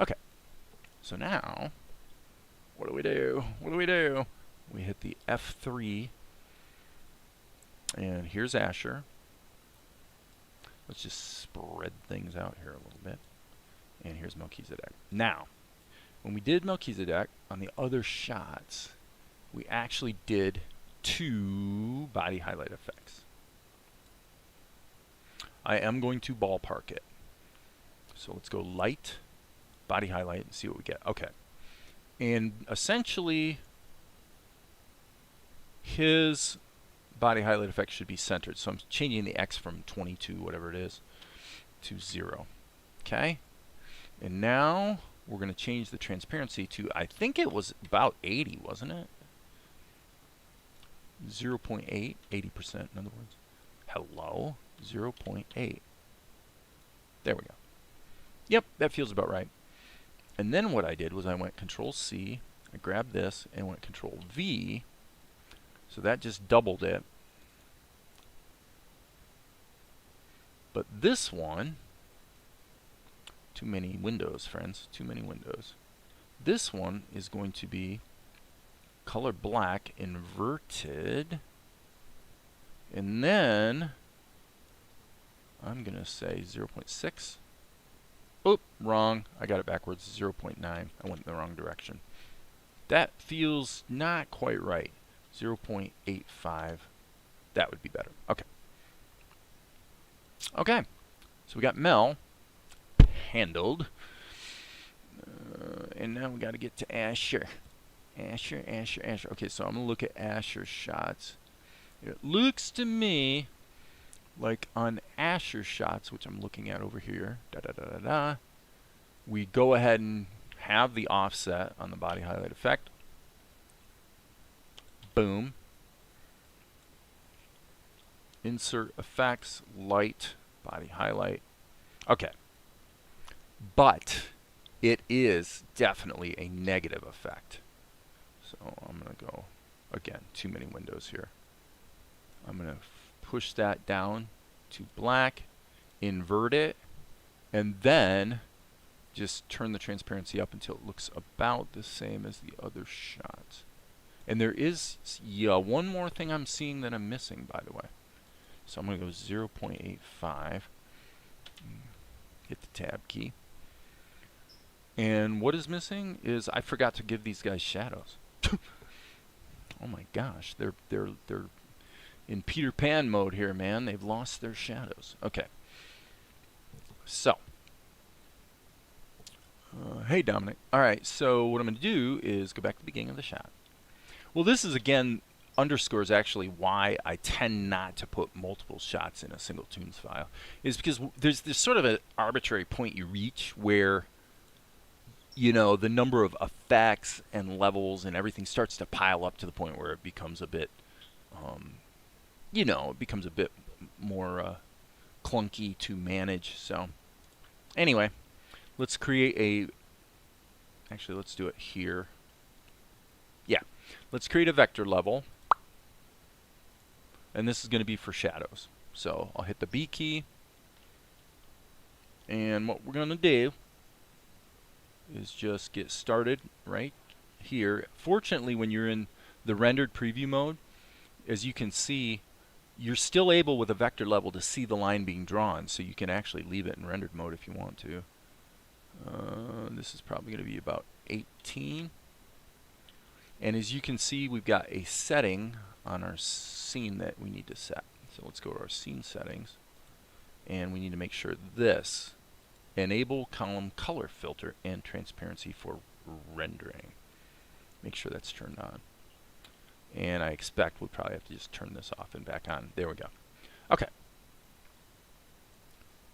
Okay, so now, what do we do? What do we do? We hit the F3, and here's Erasure. Let's just spread things out here a little bit. And here's Melchizedek. Now, when we did Melchizedek on the other shots, we actually did 2 body highlight effects. I am going to ballpark it. So let's go light, body highlight, and see what we get. Okay. And essentially, his body highlight effect should be centered. So I'm changing the X from 22, whatever it is, to 0. Okay? And now we're going to change the transparency to, I think it was about 80, wasn't it? 0.8, 80% in other words. Hello? 0.8. There we go. Yep, that feels about right. And then what I did was I went Control C, I grabbed this, and went Control V. So that just doubled it. But this one, too many windows, friends, too many windows. This one is going to be color black inverted. And then I'm going to say 0.6. Oop, wrong. I got it backwards. 0.9. I went in the wrong direction. That feels not quite right. 0.85. That would be better. Okay. Okay. So we got Mel handled. And now we got to get to Erasure. Erasure. Okay, so I'm going to look at Erasure shots. It looks to me like on Erasure shots, which I'm looking at over here, we go ahead and have the offset on the body highlight effect. Boom. Insert effects, light, body highlight. Okay. But it is definitely a negative effect. So I'm going to go, again, too many windows here. I'm going to push that down to black, invert it, and then just turn the transparency up until it looks about the same as the other shots. And there is, yeah, one more thing I'm seeing that I'm missing, by the way. So I'm going to go 0.85. Hit the tab key. And what is missing is I forgot to give these guys shadows. Oh my gosh, they're in Peter Pan mode here, man. They've lost their shadows. Okay. So, hey Dominic. All right. So what I'm going to do is go back to the beginning of the shot. Well, this is again underscores actually why I tend not to put multiple shots in a single Toonz file, is because there's this sort of an arbitrary point you reach where, you know, the number of effects and levels and everything starts to pile up to the point where it becomes a bit, you know, it becomes a bit more clunky to manage. So anyway, let's create a, actually let's do it here. Yeah, let's create a vector level. And this is going to be for shadows. So I'll hit the B key, And what we're going to do is just get started right here. Fortunately, when you're in the rendered preview mode, as you can see, you're still able with a vector level to see the line being drawn, so you can actually leave it in rendered mode if you want to. This is probably going to be about 18. And as you can see, we've got a setting on our scene that we need to set. So let's go to our scene settings, and we need to make sure this enable column color filter and transparency for rendering. Make sure that's turned on. And I expect we'll probably have to just turn this off and back on. There we go. Okay.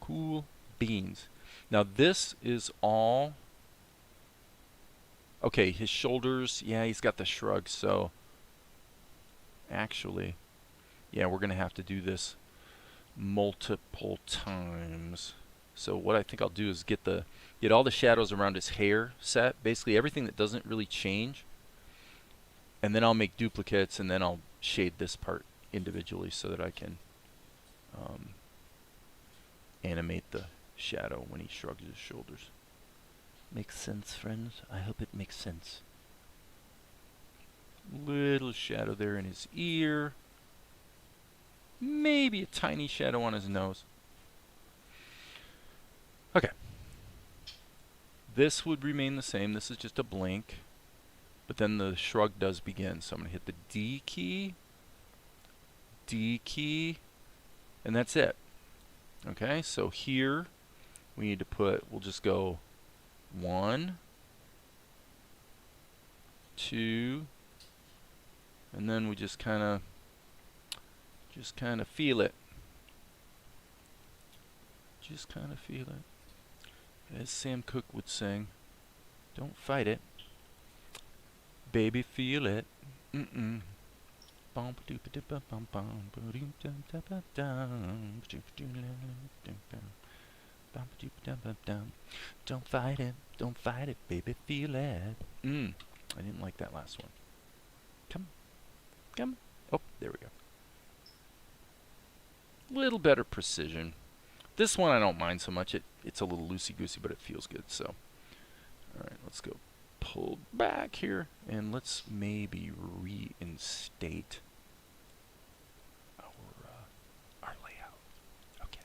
Cool beans. Now this is all... Okay, his shoulders, yeah, he's got the shrug, so... Actually, yeah, we're going to have to do this multiple times. So what I think I'll do is get all the shadows around his hair set, basically everything that doesn't really change. And then I'll make duplicates, and then I'll shade this part individually so that I can animate the shadow when he shrugs his shoulders. Makes sense, friends? I hope it makes sense. Little shadow there in his ear. Maybe a tiny shadow on his nose. Okay. This would remain the same. This is just a blink. But then the shrug does begin. So I'm going to hit the D key, and that's it. Okay, so here we need to put, we'll just go 1, 2, and then we just kind of feel it. Just kind of feel it. As Sam Cooke would sing, don't fight it. Baby, feel it. Mm-mm. Don't fight it, baby, feel it. I didn't like that last one. Come. Oh, there we go. Little better precision. This one I don't mind so much. It's a little loosey-goosey, but it feels good. So, all right, let's go pull back here, and let's maybe reinstate our layout. Okay.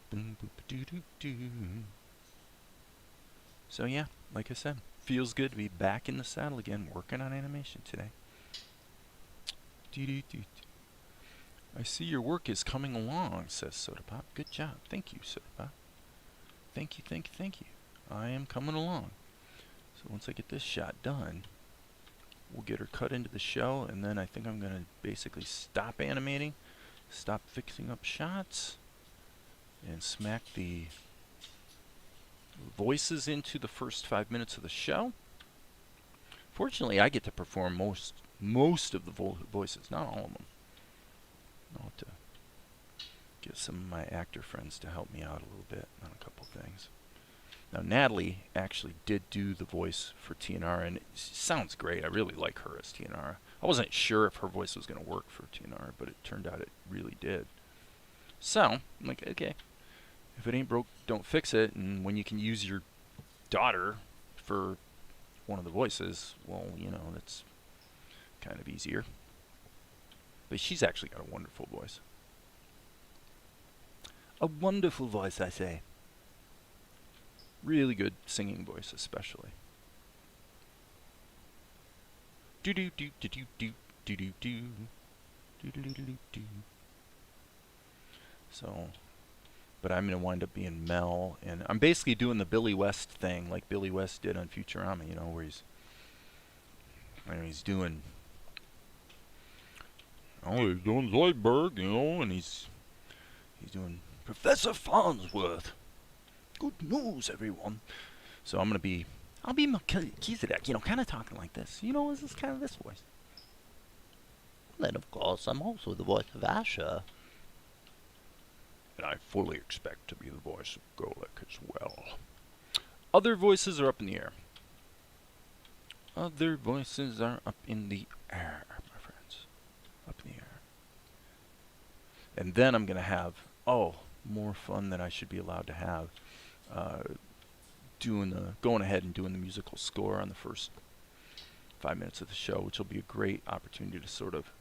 Boom, boop, doo, doo, doo. So yeah, like I said, feels good to be back in the saddle again, working on animation today. Doo, doo, doo, doo. I see your work is coming along, says Soda Pop. Good job. Thank you, Soda Pop. Thank you, thank you, thank you. I am coming along. So once I get this shot done, we'll get her cut into the show, and then I think I'm going to basically stop animating, stop fixing up shots, and smack the voices into the first 5 minutes of the show. Fortunately, I get to perform most of the voices, not all of them. I'll have to get some of my actor friends to help me out a little bit on a couple things. Now, Natalie actually did do the voice for Tianara, and it sounds great. I really like her as Tianara. I wasn't sure if her voice was going to work for Tianara, but it turned out it really did. So, I'm like, okay, if it ain't broke, don't fix it. And when you can use your daughter for one of the voices, well, you know, that's kind of easier. But she's actually got a wonderful voice. A wonderful voice, I say. Really good singing voice, especially. Do do do do do do do do do do do do do. So, but I'm gonna wind up being Mel, and I'm basically doing the Billy West thing, like Billy West did on Futurama. You know, where he's doing. Oh, he's doing Zoidberg, you know, and he's doing Professor Farnsworth. Good news, everyone. So I'll be Melchizedek, you know, kind of talking like this. You know, this is kind of this voice.
Then, of course, I'm also the voice of Asher.
And I fully expect to be the voice of Golek as well. Other voices are up in the air. Other voices are up in the air, my friends. Up in the air. And then I'm going to have, oh, more fun that I should be allowed to have. Going ahead and doing the musical score on the first 5 minutes of the show, which will be a great opportunity to sort of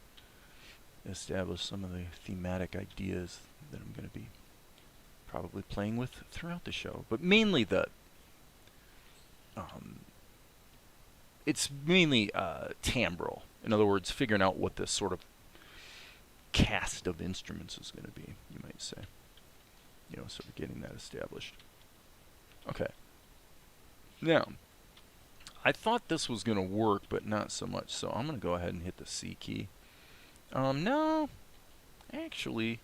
establish some of the thematic ideas that I'm going to be probably playing with throughout the show. But mainly it's mainly timbral. In other words, figuring out what this sort of cast of instruments is going to be, you might say. Sort of getting that established. Okay. Now, I thought this was going to work, but not so much, so I'm going to go ahead and hit the C key. No, actually,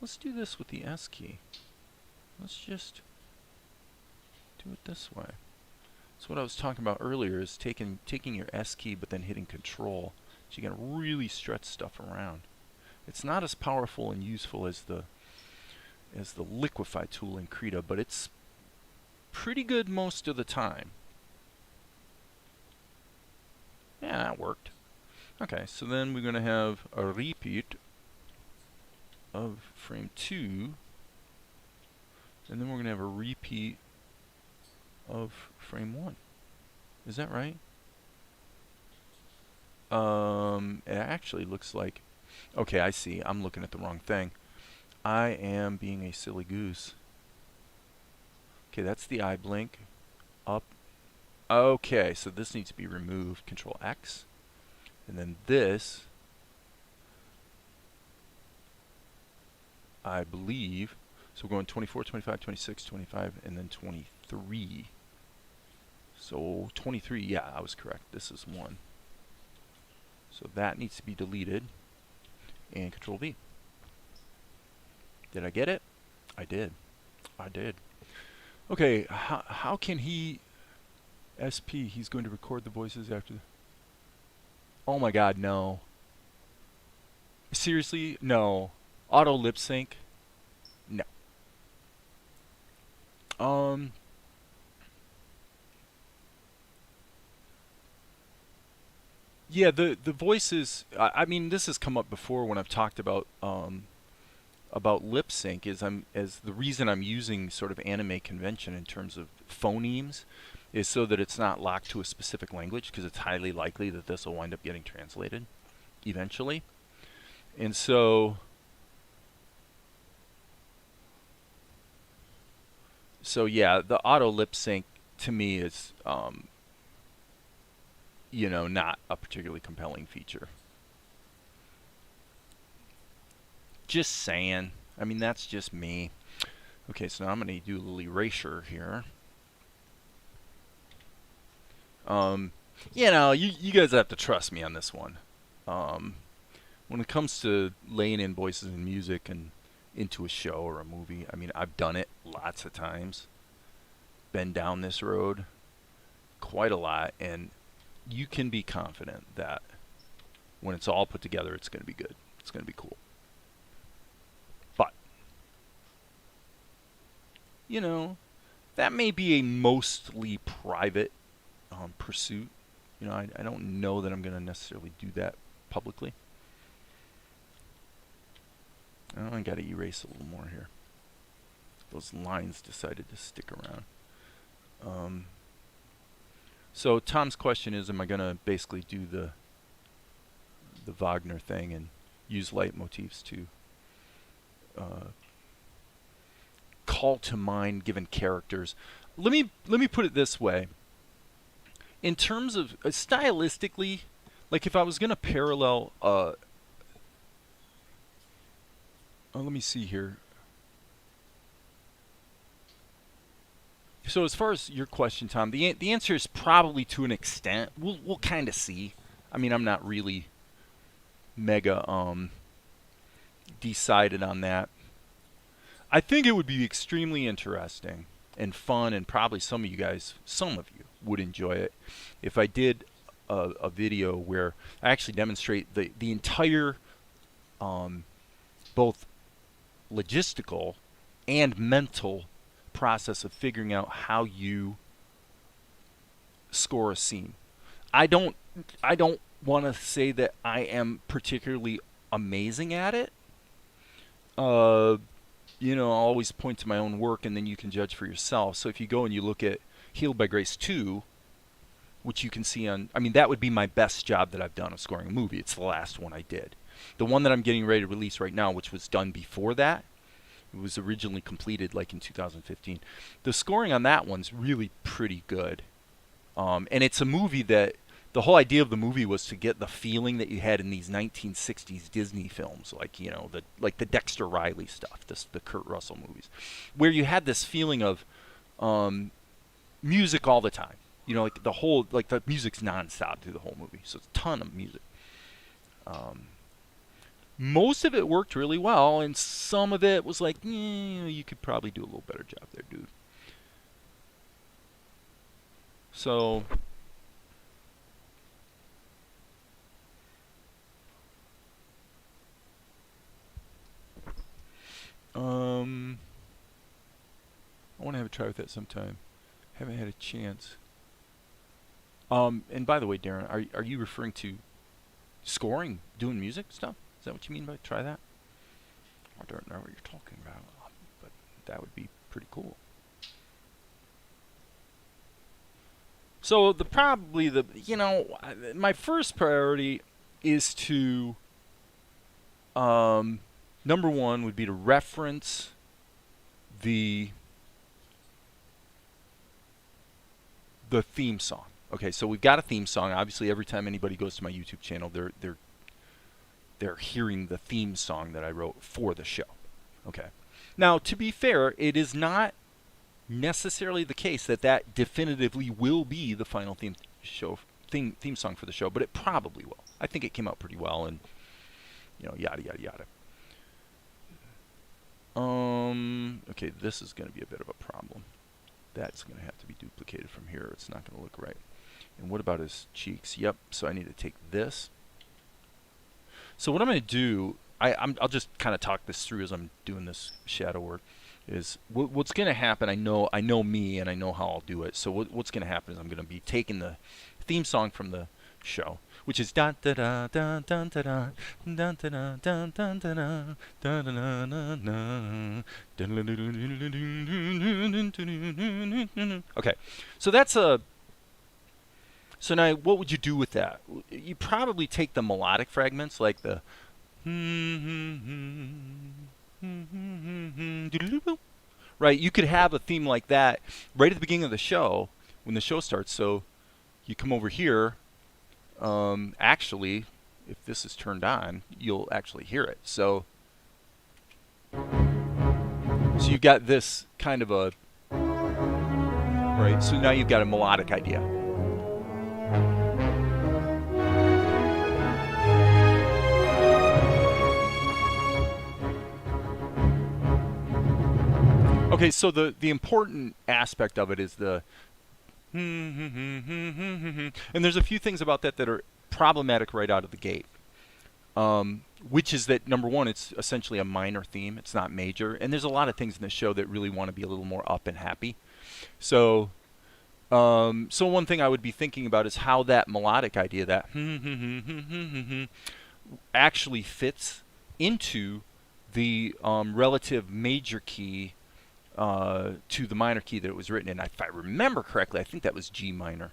let's do this with the S key. Let's just do it this way. So what I was talking about earlier is taking your S key, but then hitting Control. So you can really stretch stuff around. It's not as powerful and useful as the liquefy tool in Krita, but it's pretty good most of the time. Yeah, that worked. Okay, so then we're going to have a repeat of frame 2, and then we're going to have a repeat of frame 1. Is that right? It actually looks like... Okay, I see. I'm looking at the wrong thing. I am being a silly goose. Okay, that's the eye blink. Up. Okay, so this needs to be removed. Control X. And then this, I believe, so we're going 24, 25, 26, 25, and then 23. So 23, yeah, I was correct. This is 1. So that needs to be deleted. And Control V. Did I get it? I did. I did. Okay, how can he... SP, he's going to record the voices after... Oh my god, no. Seriously? No. Auto lip sync? No. Yeah, the voices, I mean, this has come up before when I've talked about lip sync is the reason I'm using sort of anime convention in terms of phonemes is so that it's not locked to a specific language, because it's highly likely that this will wind up getting translated eventually. And so yeah, the auto lip sync to me is not a particularly compelling feature. Just saying. I mean, that's just me. Okay, so now I'm going to do a little erasure here. You guys have to trust me on this one. When it comes to laying in voices and music and into a show or a movie, I mean, I've done it lots of times. Been down this road quite a lot, and you can be confident that when it's all put together, it's going to be good. It's going to be cool. But, that may be a mostly private pursuit. I don't know that I'm going to necessarily do that publicly. I got to erase a little more here. Those lines decided to stick around. So Tom's question is, am I going to basically do the Wagner thing and use leitmotifs to call to mind given characters? Let me put it this way. In terms of stylistically, like if I was going to parallel let me see here. So as far as your question, Tom, the answer is probably to an extent. We'll kind of see. I mean, I'm not really mega decided on that. I think it would be extremely interesting and fun, and probably some of you would enjoy it if I did a video where I actually demonstrate the entire both logistical and mental process of figuring out how you score a scene. I don't want to say that I am particularly amazing at it. I'll always point to my own work, and then you can judge for yourself. So if you go and you look at Healed by Grace 2, which you can see on, I mean, that would be my best job that I've done of scoring a movie. It's the last one I did. The one that I'm getting ready to release right now, which was done before that, it was originally completed like in 2015. The scoring on that one's really pretty good. And it's a movie that, the whole idea of the movie was to get the feeling that you had in these 1960s Disney films, like, the Dexter Riley stuff, the Kurt Russell movies, where you had this feeling of music all the time. Like the music's nonstop through the whole movie. So it's a ton of music. Most of it worked really well, and some of it was like, you could probably do a little better job there, dude. So, I want to have a try with that sometime. Haven't had a chance. And by the way, Darren, are you referring to scoring, doing music stuff? Is that what you mean by try that? I don't know what you're talking about, but that would be pretty cool. So my first priority is to, number one would be to reference the theme song. Okay, so we've got a theme song. Obviously, every time anybody goes to my YouTube channel, they're hearing the theme song that I wrote for the show. Okay. Now, to be fair, it is not necessarily the case that definitively will be the final theme song for the show, but it probably will. I think it came out pretty well, and yada yada yada. Okay, this is going to be a bit of a problem. That's going to have to be duplicated from here. It's not going to look right. And what about his cheeks? Yep. So I need to take this. So what I'm going to do, I'll just kind of talk this through as I'm doing this shadow work. Is what's going to happen? I know me, and I know how I'll do it. So what's going to happen is I'm going to be taking the theme song from the show, which is da da da da da da da da da da da da da. Okay, so that's a. So now, what would you do with that? You probably take the melodic fragments, like the. Right, you could have a theme like that right at the beginning of the show when the show starts. So you come over here. Actually, if this is turned on, you'll actually hear it. So you've got this kind of a right. So now you've got a melodic idea. Okay, so the important aspect of it is the and there's a few things about that are problematic right out of the gate. Which is that, number one, it's essentially a minor theme. It's not major. And there's a lot of things in the show that really want to be a little more up and happy. So one thing I would be thinking about is how that melodic idea, that actually fits into the relative major key to the minor key that it was written in. If I remember correctly, I think that was G minor.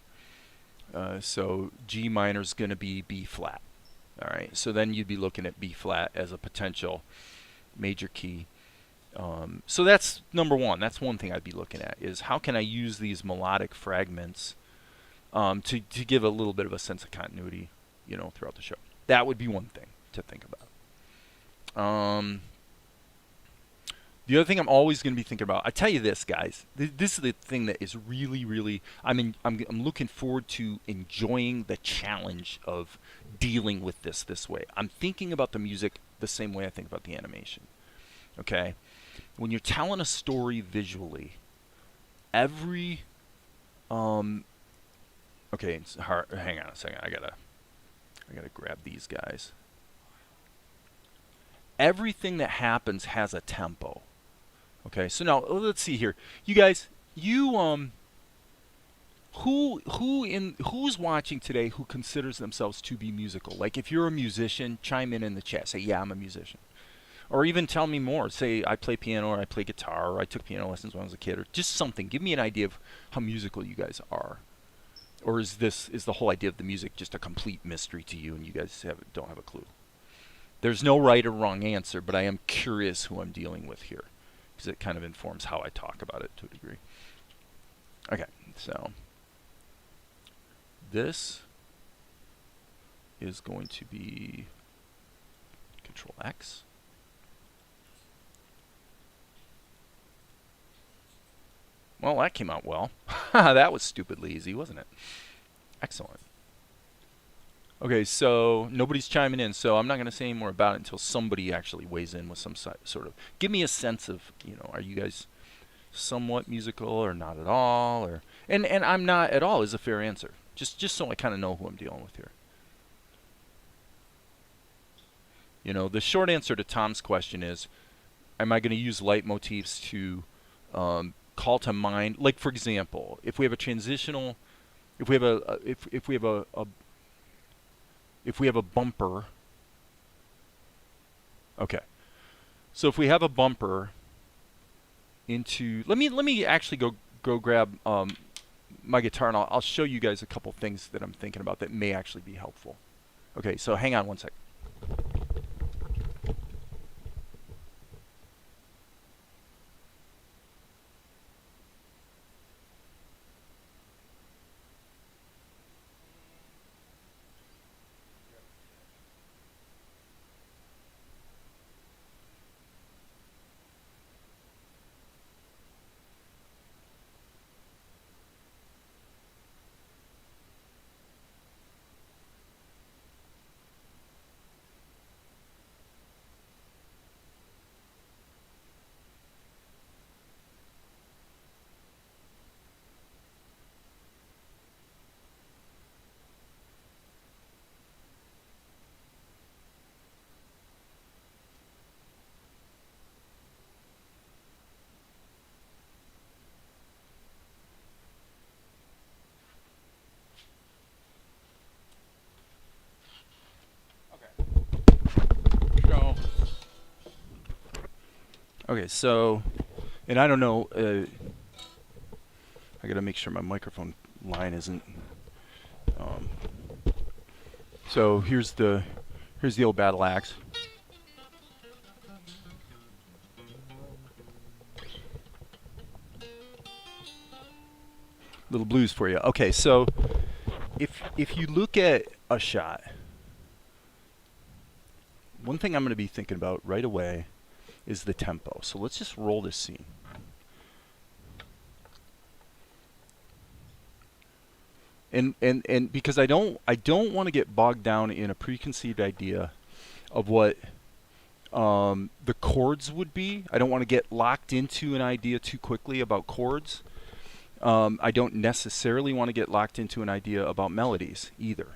So G minor is going to be B flat. All right. So then you'd be looking at B flat as a potential major key. So that's number one. That's one thing I'd be looking at, is how can I use these melodic fragments to give a little bit of a sense of continuity, throughout the show. That would be one thing to think about. The other thing I'm always going to be thinking about, I tell you this, guys, this is the thing that is really, really, I'm looking forward to enjoying the challenge of dealing with this way. I'm thinking about the music the same way I think about the animation. Okay? When you're telling a story visually, every, okay, it's hard, hang on a second, I gotta grab these guys. Everything that happens has a tempo. Okay, so now let's see here. You guys, who's watching today who considers themselves to be musical? Like, if you're a musician, chime in the chat. Say, yeah, I'm a musician. Or even tell me more. Say I play piano or I play guitar or I took piano lessons when I was a kid or just something. Give me an idea of how musical you guys are. Or is the whole idea of the music just a complete mystery to you and you guys don't have a clue? There's no right or wrong answer, but I am curious who I'm dealing with here because it kind of informs how I talk about it to a degree. Okay, so this is going to be Control X. Well, that came out well. That was stupidly easy, wasn't it? Excellent. Okay, so nobody's chiming in, so I'm not going to say any more about it until somebody actually weighs in with some sort of... Give me a sense of, are you guys somewhat musical or not at all? Or and I'm not at all is a fair answer. Just so I kind of know who I'm dealing with here. The short answer to Tom's question is, am I going to use leitmotifs to call to mind? Like, for example, if we have a transitional... If we have a bumper, okay. So if we have a bumper into, let me actually go grab my guitar and I'll show you guys a couple things that I'm thinking about that may actually be helpful. Okay, so hang on one sec. Okay, so, and I don't know, I gotta make sure my microphone line isn't, so here's the old battle axe. Little blues for you. Okay, so if you look at a shot, one thing I'm going to be thinking about right away is the tempo. So let's just roll this scene. And because I don't want to get bogged down in a preconceived idea of what the chords would be. I don't want to get locked into an idea too quickly about chords. I don't necessarily want to get locked into an idea about melodies either.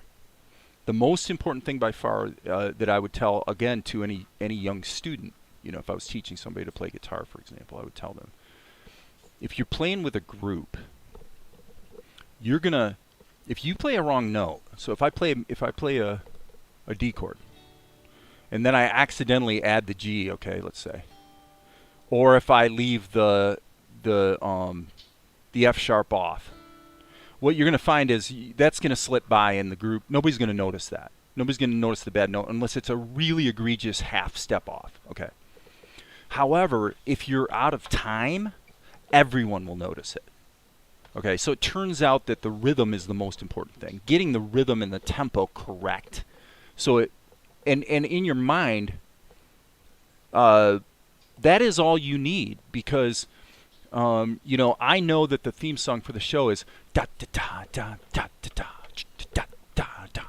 The most important thing by far that I would tell, again, to any young student, if I was teaching somebody to play guitar, for example, I would tell them, if you're playing with a group, if you play a wrong note, so if I play a D chord, and then I accidentally add the G, okay, let's say, or if I leave the F sharp off, what you're going to find is that's going to slip by in the group. Nobody's going to notice that. Nobody's going to notice the bad note unless it's a really egregious half step off. Okay. However, if you're out of time, everyone will notice it. Okay, so it turns out that the rhythm is the most important thing. Getting the rhythm and the tempo correct. So and in your mind, that is all you need because I know that the theme song for the show is da da da da da da da da da da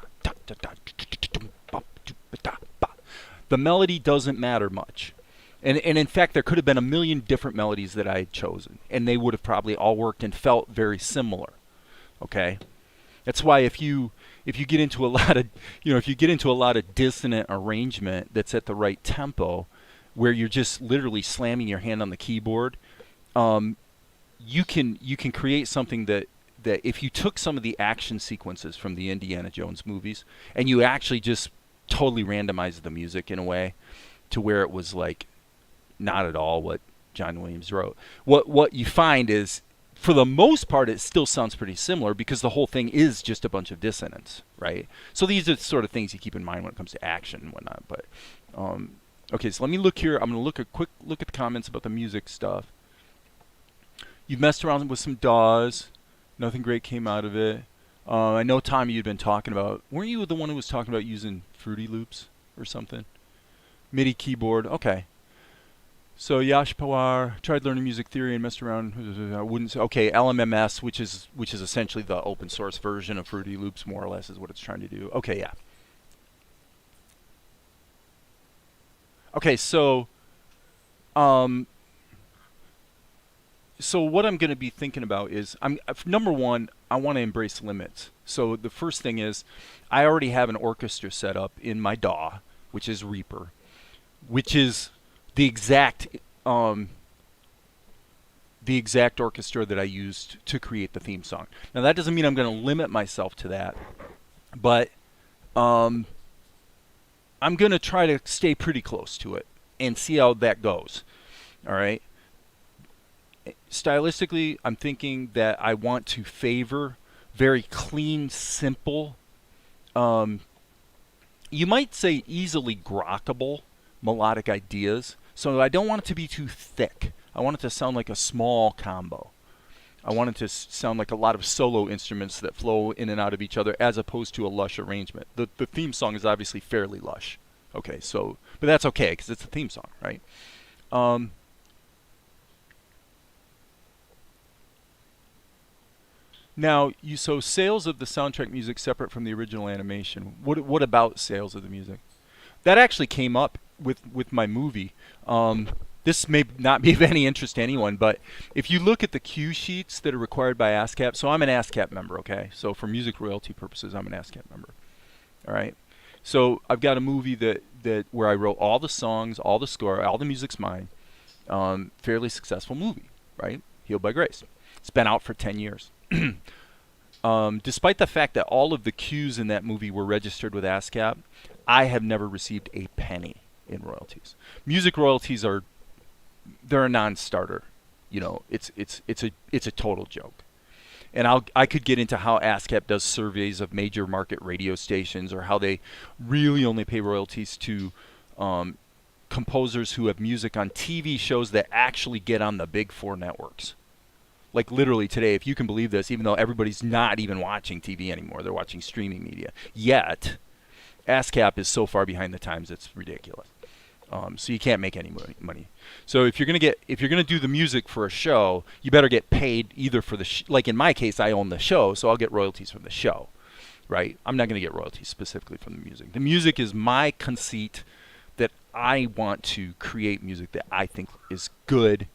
da da. The melody doesn't matter much. And in fact, there could have been a million different melodies that I had chosen, and they would have probably all worked and felt very similar. Okay, that's why if you get into a lot of dissonant arrangement that's at the right tempo, where you're just literally slamming your hand on the keyboard, you can create something that if you took some of the action sequences from the Indiana Jones movies and you actually just totally randomized the music in a way. to where it was like not at all what John Williams wrote. What you find is, for the most part, it still sounds pretty similar because the whole thing is just a bunch of dissonance, right? So these are the sort of things you keep in mind when it comes to action and whatnot. But okay, so let me look here. I'm going to quick look at the comments about the music stuff. You've messed around with some DAWs. Nothing great came out of it. I know, Tommy, you'd been talking about, weren't you the one who was talking about using Fruity Loops or something? MIDI keyboard. Okay. So Yash Pawar tried learning music theory and messed around. I wouldn't say. Okay, LMMS, which is essentially the open source version of Fruity Loops, more or less, is what it's trying to do. Okay, yeah. Okay, so so what I'm going to be thinking about is, number one, I want to embrace limits. So the first thing is, I already have an orchestra set up in my DAW, which is Reaper, which is the exact orchestra that I used to create the theme song. Now that doesn't mean I'm going to limit myself to that, but I'm going to try to stay pretty close to it and see how that goes. All right. Stylistically, I'm thinking that I want to favor very clean, simple, you might say easily grokkable melodic ideas. So I don't want it to be too thick. I want it to sound like a small combo. I want it to sound like a lot of solo instruments that flow in and out of each other, as opposed to a lush arrangement. The theme song is obviously fairly lush. Okay, so, but that's okay because it's a theme song, right? Now, so sales of the soundtrack music separate from the original animation. What about sales of the music? That actually came up with my movie. This may not be of any interest to anyone, but if you look at the cue sheets that are required by ASCAP, so I'm an ASCAP member, okay? So for music royalty purposes, I'm an ASCAP member. All right? So I've got a movie that where I wrote all the songs, all the score, all the music's mine. Fairly successful movie, right? Healed by Grace. It's been out for 10 years. Despite the fact that all of the cues in that movie were registered with ASCAP, I have never received a penny in royalties. Music royalties they're a non-starter. You know, it's a total joke. And I could get into how ASCAP does surveys of major market radio stations, or how they really only pay royalties to composers who have music on TV shows that actually get on the big 4 networks. Like literally today, if you can believe this, even though everybody's not even watching TV anymore, they're watching streaming media. Yet, ASCAP is so far behind the times, it's ridiculous. So you can't make any money. So if you're gonna do the music for a show, you better get paid either for like in my case, I own the show, so I'll get royalties from the show, right? I'm not gonna get royalties specifically from the music. The music is my conceit that I want to create music that I think is good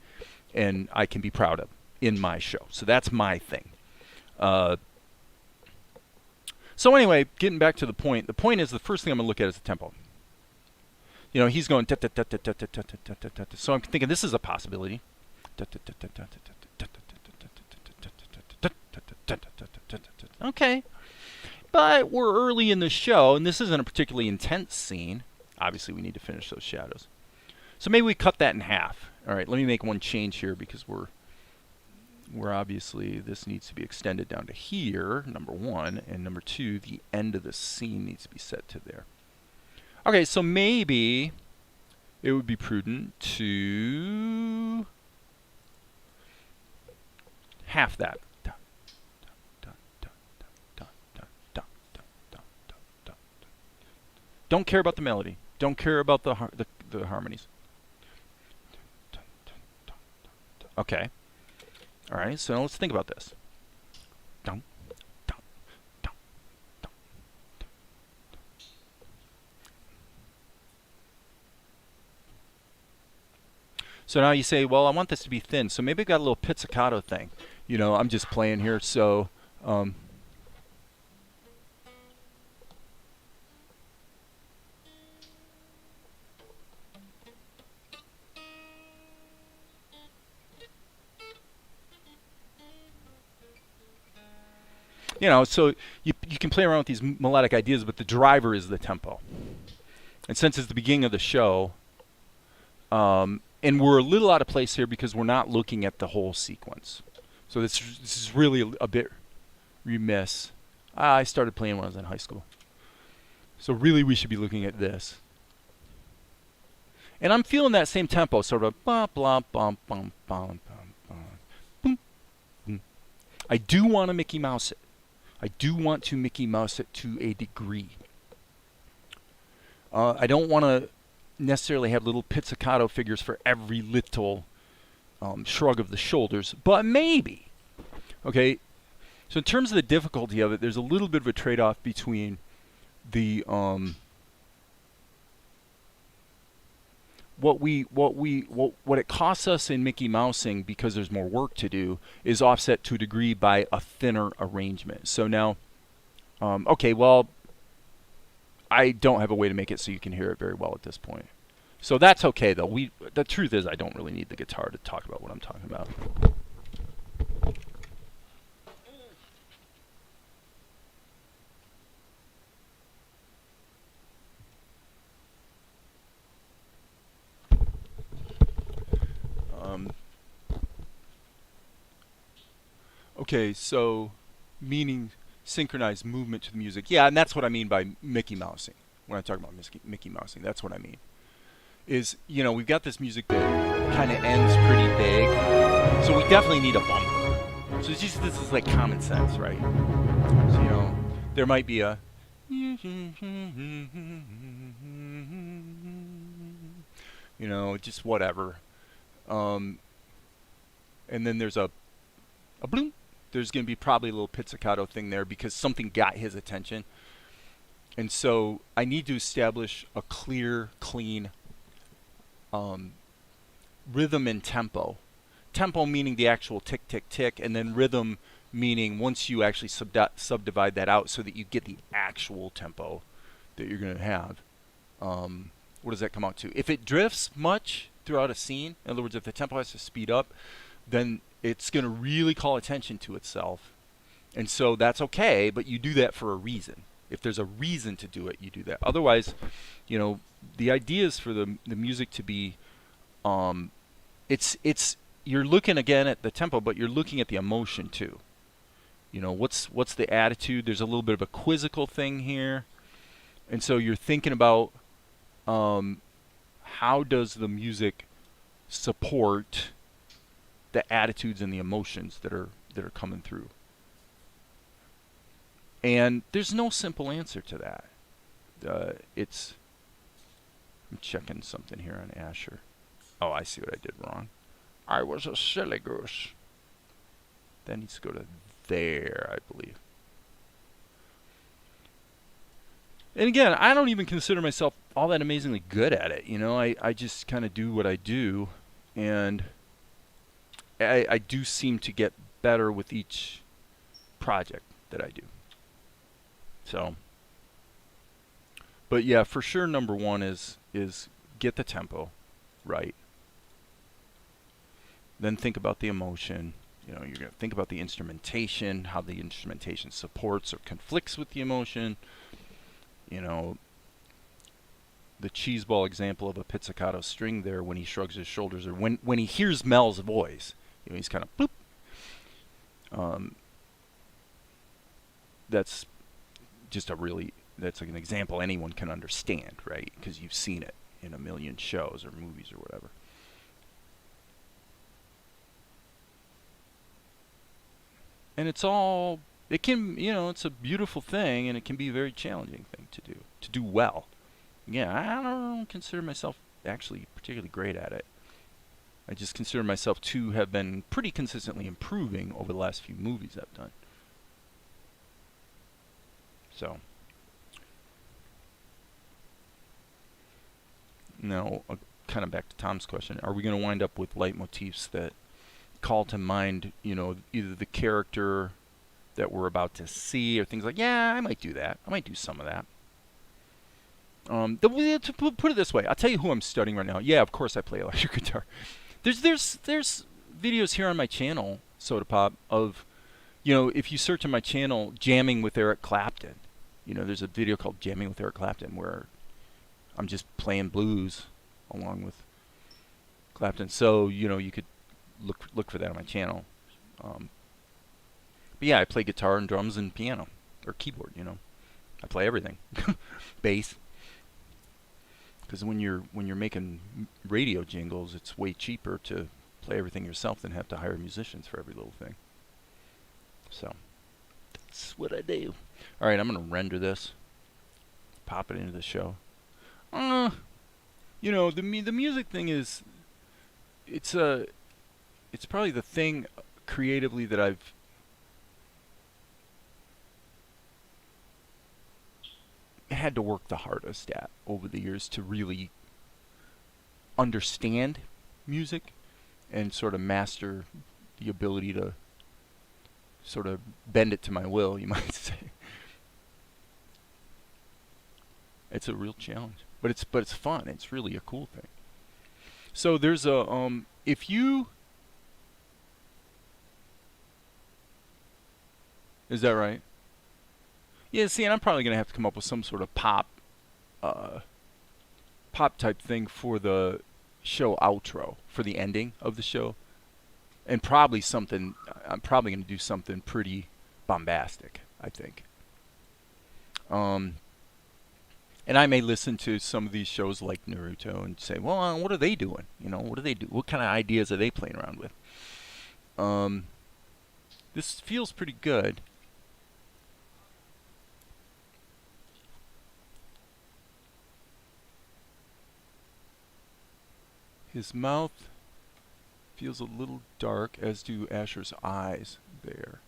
and I can be proud of in my show. So that's my thing. So anyway, getting back to the point is the first thing I'm going to look at is the tempo. You know, he's going, so I'm thinking this is a possibility. Okay. But we're early in the show, and this isn't a particularly intense scene. Obviously, we need to finish those shadows. So maybe we cut that in half. All right, let me make one change here because we're obviously, this needs to be extended down to here, number 1, and number 2, the end of the scene needs to be set to there. Okay, so maybe it would be prudent to half that. Don't care about the melody. Don't care about the harmonies. Okay. All right, so now let's think about this. So now you say, well, I want this to be thin, so maybe I got a little pizzicato thing. You know, I'm just playing here, so you know, so you can play around with these melodic ideas, but the driver is the tempo. And since it's the beginning of the show, And we're a little out of place here because we're not looking at the whole sequence. So this is really a bit remiss. I started playing when I was in high school. So really we should be looking at this. And I'm feeling that same tempo, sort of bum, bum, bum, bum, bum, bum, boom, boom. I do want to Mickey Mouse it. I do want to Mickey Mouse it to a degree. I don't want to necessarily have little pizzicato figures for every little shrug of the shoulders, but maybe. Okay, so in terms of the difficulty of it, there's a little bit of a trade-off between the what it costs us in Mickey Mousing, because there's more work to do, is offset to a degree by a thinner arrangement. So now, okay, well, I don't have a way to make it so you can hear it very well at this point. So that's okay, though. The truth is, I don't really need the guitar to talk about what I'm talking about. Okay, so meaning synchronized movement to the music. Yeah, and that's what I mean by Mickey Mousing. When I talk about Mickey Mousing, that's what I mean. Is, you know, we've got this music that kind of ends pretty big, so we definitely need a bumper. So it's just, this is like common sense, right? So, you know, there might be a you know, just whatever. And then there's a bloom. There's going to be probably a little pizzicato thing there because something got his attention. And so I need to establish a clear, clean rhythm and tempo. Tempo meaning the actual tick, tick, tick, and then rhythm meaning once you actually subdivide that out so that you get the actual tempo that you're going to have. What does that come out to? If it drifts much throughout a scene, in other words, if the tempo has to speed up, then it's going to really call attention to itself. And so that's okay, but you do that for a reason. If there's a reason to do it, you do that. Otherwise, you know, the idea is for the music to be, you're looking again at the tempo, but you're looking at the emotion too. You know, what's the attitude? There's a little bit of a quizzical thing here. And so you're thinking about how does the music support the attitudes and the emotions that are coming through. And there's no simple answer to that. I'm checking something here on Erasure. Oh, I see what I did wrong. I was a silly goose. That needs to go to there, I believe. And again, I don't even consider myself all that amazingly good at it. You know, I just kind of do what I do, and I do seem to get better with each project that I do. So, but yeah, for sure, number one is get the tempo right. Then think about the emotion. You know, you're going to think about the instrumentation, how the instrumentation supports or conflicts with the emotion. You know, the cheeseball example of a pizzicato string there when he shrugs his shoulders, or when he hears Mel's voice, you know, he's kind of bloop. That's just that's like an example anyone can understand, right? Because you've seen it in a million shows or movies or whatever. And it's a beautiful thing, and it can be a very challenging thing to do well. Yeah, I don't consider myself actually particularly great at it. I just consider myself to have been pretty consistently improving over the last few movies I've done. So, now, kind of back to Tom's question, are we going to wind up with leitmotifs that call to mind, you know, either the character that we're about to see or things like, yeah, I might do that. I might do some of that. To put it this way, I'll tell you who I'm studying right now. Yeah, of course I play electric guitar. There's videos here on my channel, Soda Pop, of, you know, if you search on my channel, jamming with Eric Clapton. You know, there's a video called Jamming with Eric Clapton where I'm just playing blues along with Clapton. So you could look for that on my channel. But yeah, I play guitar and drums and piano or keyboard. I play everything, bass. Because when you're making radio jingles, it's way cheaper to play everything yourself than have to hire musicians for every little thing. So that's what I do. All right, I'm gonna render this, pop it into the show. The music thing is, it's probably the thing creatively that I've had to work the hardest at over the years to really understand music and sort of master the ability to sort of bend it to my will, you might say. It's a real challenge, but it's fun. It's really a cool thing. So there's a if you is that right? Yeah, see, and I'm probably gonna have to come up with some sort of pop type thing for the show outro, for the ending of the show. And probably I'm probably going to do something pretty bombastic, I think. And I may listen to some of these shows like Naruto and say, well, what are they doing? What do they do? What kind of ideas are they playing around with? This feels pretty good. His mouth feels a little dark, as do Asher's eyes there.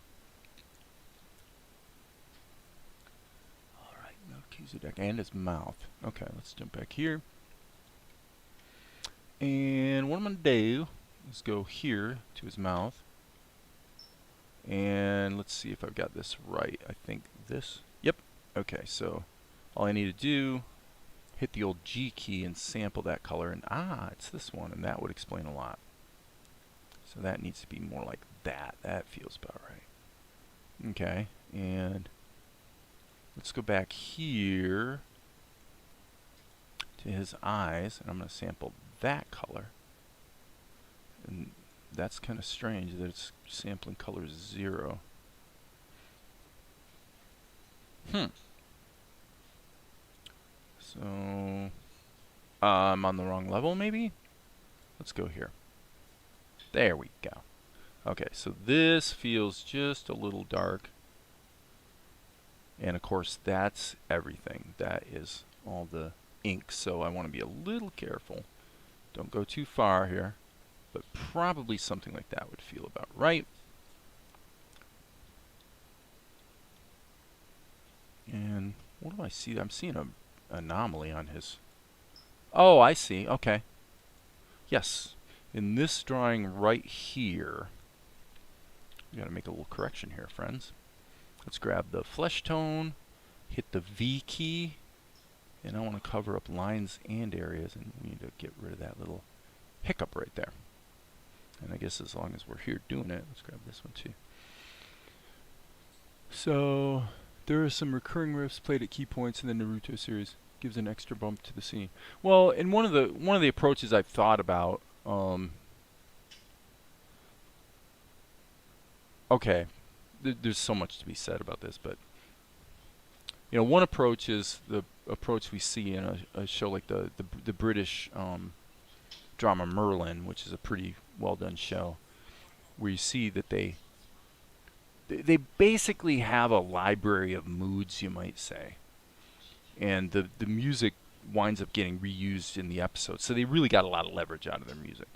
Alright, Melchizedek, and his mouth. Okay, let's jump back here. And what I'm going to do is go here to his mouth. And let's see if I've got this right. I think this. Yep. Okay, so all I need to do, hit the old G key and sample that color. And it's this one, and that would explain a lot. So that needs to be more like that. That feels about right. Okay, and let's go back here to his eyes, and I'm going to sample that color. And that's kind of strange that it's sampling color 0. So I'm on the wrong level, maybe? Let's go here. There we go. Okay, so this feels just a little dark. And of course, that's everything. That is all the ink. So I want to be a little careful. Don't go too far here. But probably something like that would feel about right. And what do I see? I'm seeing an anomaly on his... Oh, I see. Okay. Yes. In this drawing right here, we got to make a little correction here, friends. Let's grab the flesh tone, hit the V key, and I want to cover up lines and areas, and we need to get rid of that little hiccup right there. And I guess as long as we're here doing it, let's grab this one too. So there are some recurring riffs played at key points in the Naruto series. Gives an extra bump to the scene. Well, and one of the approaches I've thought about. Okay, there's so much to be said about this, but one approach is the approach we see in a show like the British drama Merlin, which is a pretty well done show, where you see that they basically have a library of moods, you might say, and the music winds up getting reused in the episode, so they really got a lot of leverage out of their music.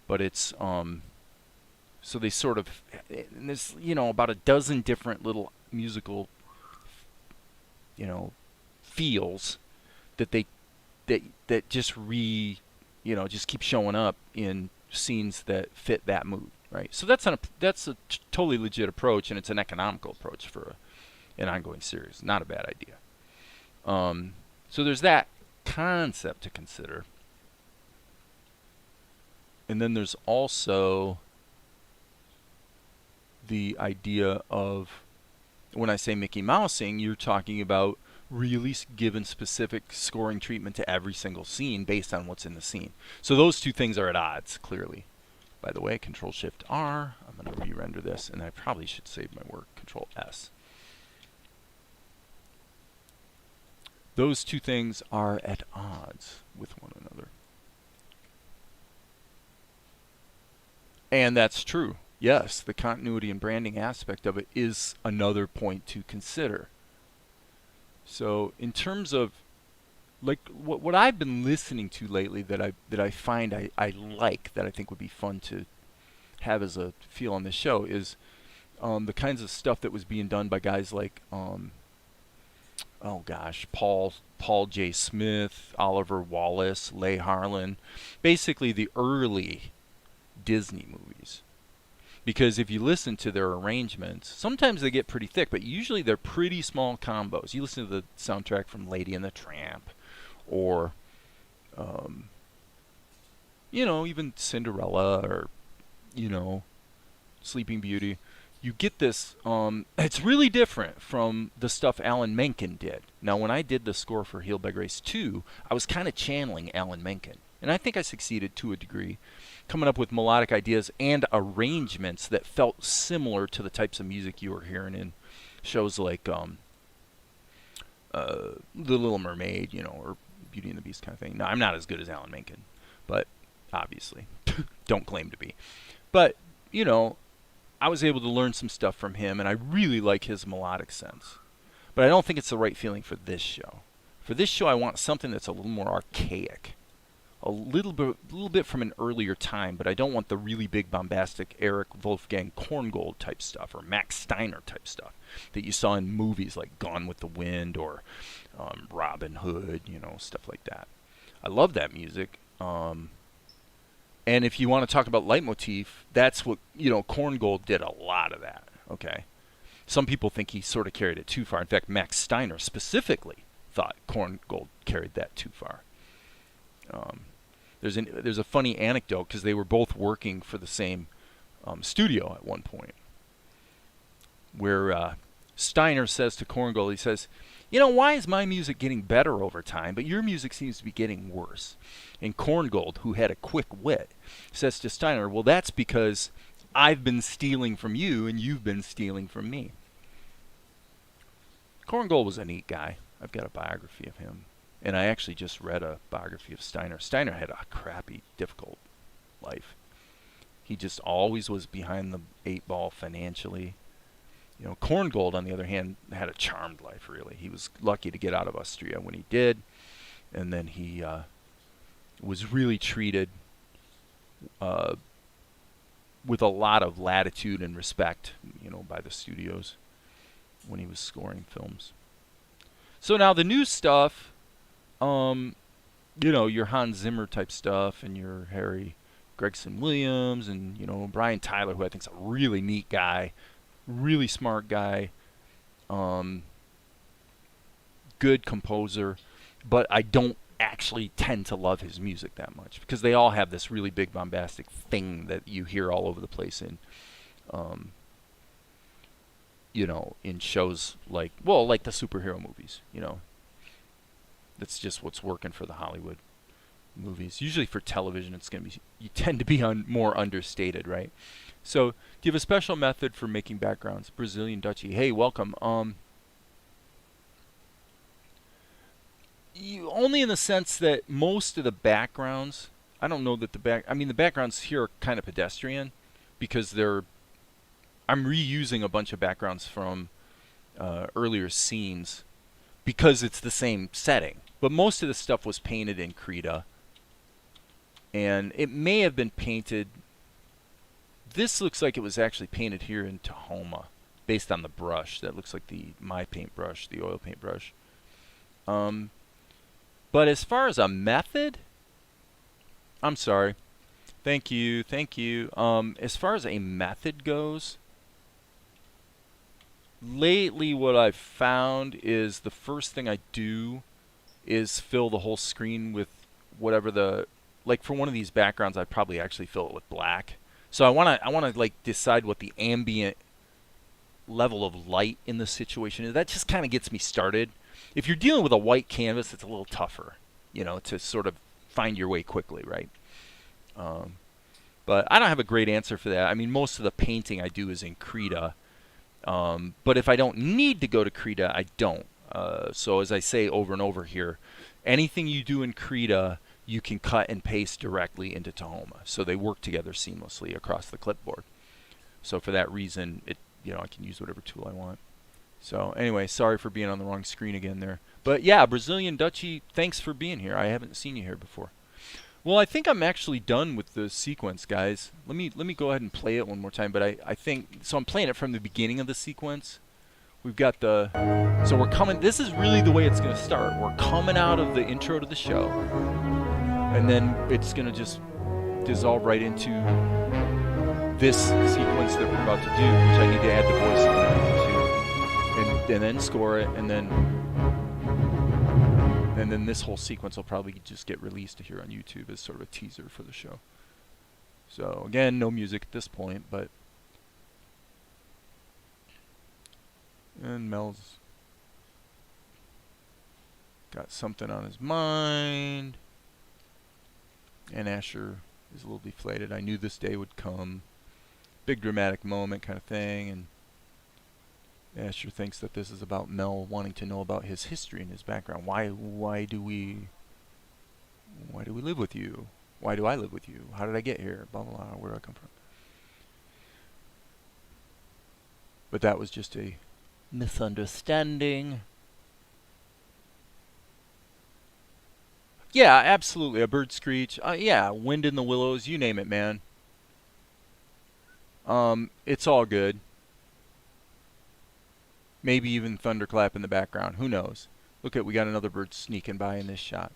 But it's so they sort of, and there's about a dozen different little musical feels that just just keep showing up in scenes that fit that mood, right? So that's a totally legit approach, and it's an economical approach for an ongoing series. Not a bad idea. So there's that concept to consider. And then there's also the idea of, when I say Mickey Mousing, you're talking about really given specific scoring treatment to every single scene based on what's in the scene. So those two things are at odds, clearly. By the way, Control-Shift-R, I'm going to re-render this, and I probably should save my work, Control-S. Those two things are at odds with one another. And that's true. Yes, the continuity and branding aspect of it is another point to consider. So in terms of like what I've been listening to lately that I find I like, that I think would be fun to have as a feel on this show, is the kinds of stuff that was being done by guys like oh gosh, Paul J. Smith, Oliver Wallace, Leigh Harlan, basically the early Disney movies. Because if you listen to their arrangements, sometimes they get pretty thick, but usually they're pretty small combos. You listen to the soundtrack from Lady and the Tramp, or, you know, even Cinderella, or, you know, Sleeping Beauty. You get this, it's really different from the stuff Alan Menken did. Now, when I did the score for Healed by Grace 2, I was kind of channeling Alan Menken. And I think I succeeded to a degree, coming up with melodic ideas and arrangements that felt similar to the types of music you were hearing in shows like The Little Mermaid, you know, or Beauty and the Beast kind of thing. Now, I'm not as good as Alan Menken, but obviously, don't claim to be. But, you know, I was able to learn some stuff from him, and I really like his melodic sense. But I don't think it's the right feeling for this show. For this show, I want something that's a little more archaic. A little bit from an earlier time, but I don't want the really big bombastic Eric Wolfgang Korngold type stuff or Max Steiner type stuff that you saw in movies like Gone with the Wind or Robin Hood, you know, stuff like that. I love that music. And if you want to talk about leitmotif, that's what, you know, Korngold did a lot of that, okay? Some people think he sort of carried it too far. In fact, Max Steiner specifically thought Korngold carried that too far. There's a funny anecdote because they were both working for the same studio at one point, where Steiner says to Korngold, he says, you know, why is my music getting better over time, but your music seems to be getting worse? And Korngold, who had a quick wit, says to Steiner, well, that's because I've been stealing from you and you've been stealing from me. Korngold was a neat guy. I've got a biography of him. And I actually just read a biography of Steiner. Steiner had a crappy, difficult life. He just always was behind the 8 ball financially. You know, Korngold, on the other hand, had a charmed life, really. He was lucky to get out of Austria when he did. And then he was really treated with a lot of latitude and respect, you know, by the studios when he was scoring films. So now the new stuff, you know, your Hans Zimmer type stuff and your Harry Gregson Williams and, you know, Brian Tyler, who I think is a really neat guy, really smart guy, good composer, but I don't actually tend to love his music that much because they all have this really big bombastic thing that you hear all over the place in, you know, in shows like, well, like the superhero movies, you know. That's just what's working for the Hollywood movies. Usually for television, it's going to be, you tend to be more understated, right? So, do you have a special method for making backgrounds? Brazilian Dutchie. Hey, welcome. Only in the sense that most of the backgrounds, I don't know that the backgrounds here are kind of pedestrian because I'm reusing a bunch of backgrounds from earlier scenes because it's the same setting. But most of the stuff was painted in Krita. And it may have been painted. This looks like it was actually painted here in Tahoma based on the brush. That looks like my paintbrush, the oil paintbrush. But as far as a method, I'm sorry. Thank you. As far as a method goes, lately what I've found is the first thing I do is fill the whole screen with whatever like for one of these backgrounds I'd probably actually fill it with black. So I want to like decide what the ambient level of light in the situation is. That just kind of gets me started if you're dealing with a white canvas, it's a little tougher, you know, to sort of find your way quickly, right? But I don't have a great answer for that. I mean, most of the painting I do is in Krita. But if I don't need to go to Krita, I don't. So as I say over and over here, anything you do in Krita, you can cut and paste directly into Tahoma. So they work together seamlessly across the clipboard. So for that reason, I can use whatever tool I want. So anyway, sorry for being on the wrong screen again there. But yeah, Brazilian Dutchie, thanks for being here. I haven't seen you here before. Well, I think I'm actually done with the sequence, guys. Let me go ahead and play it one more time. But I think, so I'm playing it from the beginning of the sequence. We've got so we're coming, this is really the way it's going to start. We're coming out of the intro to the show. And then it's going to just dissolve right into this sequence that we're about to do, which I need to add the voice to, and then score it, and then this whole sequence will probably just get released here on YouTube as sort of a teaser for the show. So again, no music at this point, but and Mel's got something on his mind, and Asher is a little deflated. I knew this day would come. Big dramatic moment kind of thing, and Asher thinks that this is about Mel wanting to know about his history and his background. Why do we live with you? Why do I live with you? How did I get here? Blah blah blah. Where do I come from? But that was just a misunderstanding. Yeah, absolutely. A bird screech. Yeah, wind in the willows. You name it, man. It's all good. Maybe even thunderclap in the background. Who knows? Look at, we got another bird sneaking by in this shot.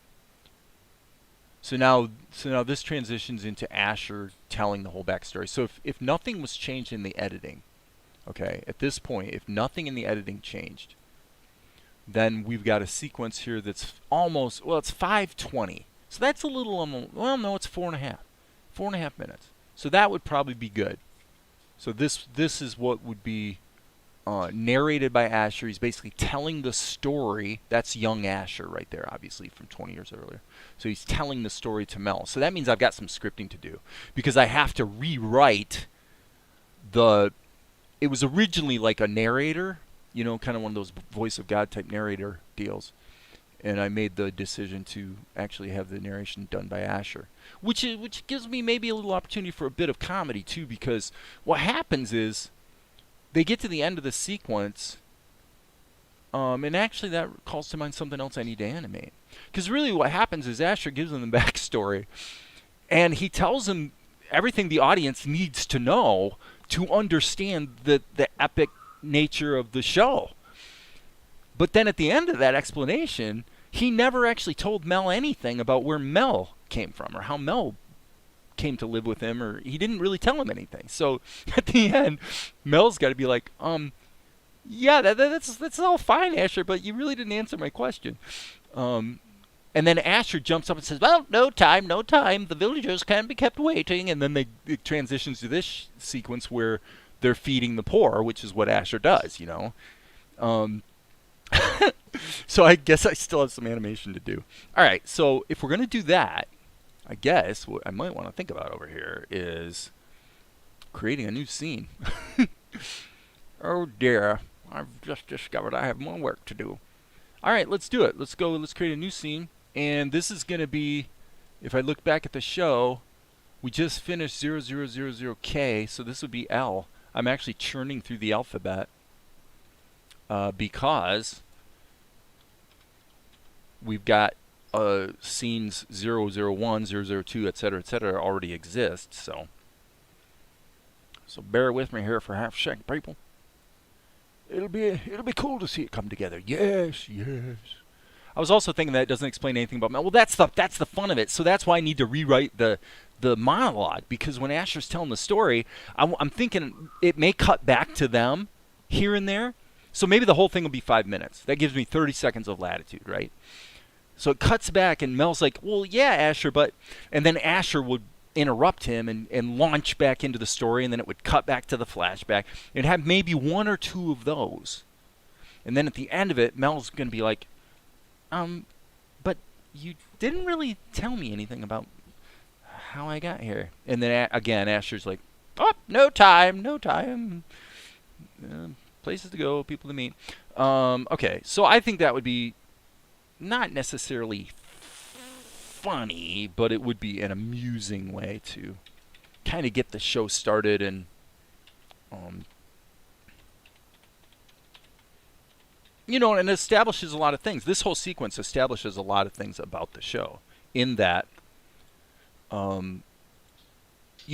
So now this transitions into Asher telling the whole backstory. So if nothing was changed in the editing, okay, at this point, if nothing in the editing changed, then we've got a sequence here that's almost, well, it's 5:20. So that's a little, well, no, it's 4.5. 4.5 minutes. So that would probably be good. So this is what would be narrated by Asher. He's basically telling the story. That's young Asher right there, obviously, from 20 years earlier. So he's telling the story to Mel. So that means I've got some scripting to do, because I have to rewrite it was originally like a narrator, you know, kind of one of those voice of God type narrator deals. And I made the decision to actually have the narration done by Asher, which gives me maybe a little opportunity for a bit of comedy too, because what happens is they get to the end of the sequence, and actually that calls to mind something else I need to animate. Because really what happens is Asher gives them the backstory, and he tells them everything the audience needs to know to understand the epic nature of the show. But then at the end of that explanation, he never actually told Mel anything about where Mel came from or how Mel came to live with him, or he didn't really tell him anything. So at the end, Mel's got to be like, yeah, that's all fine, Asher, but you really didn't answer my question. And then Asher jumps up and says, well, no time. The villagers can't be kept waiting. And then it transitions to this sequence where they're feeding the poor, which is what Asher does, you know. So I guess I still have some animation to do. All right, so if we're going to do that, I guess what I might want to think about over here is creating a new scene. Oh dear, I've just discovered I have more work to do. All right, let's do it. Let's create a new scene. And this is going to be, if I look back at the show, we just finished 0000K, so this would be L. I'm actually churning through the alphabet because we've got scenes 001, 002, etc., already exist. So bear with me here for half a second, people. It'll be cool to see it come together. Yes. I was also thinking that it doesn't explain anything about Mel. Well, that's the fun of it. So that's why I need to rewrite the monologue, because when Asher's telling the story, I'm thinking it may cut back to them here and there. So maybe the whole thing will be 5 minutes. That gives me 30 seconds of latitude, right? So it cuts back, and Mel's like, well, yeah, Asher, but... And then Asher would interrupt him and launch back into the story, and then it would cut back to the flashback. It'd have maybe one or two of those. And then at the end of it, Mel's going to be like, but you didn't really tell me anything about how I got here. And then again, Asher's like, oh, no time, no time. Places to go, people to meet. Okay, so I think that would be not necessarily funny, but it would be an amusing way to kind of get the show started and you know, and it establishes a lot of things. This whole sequence establishes a lot of things about the show. In that, you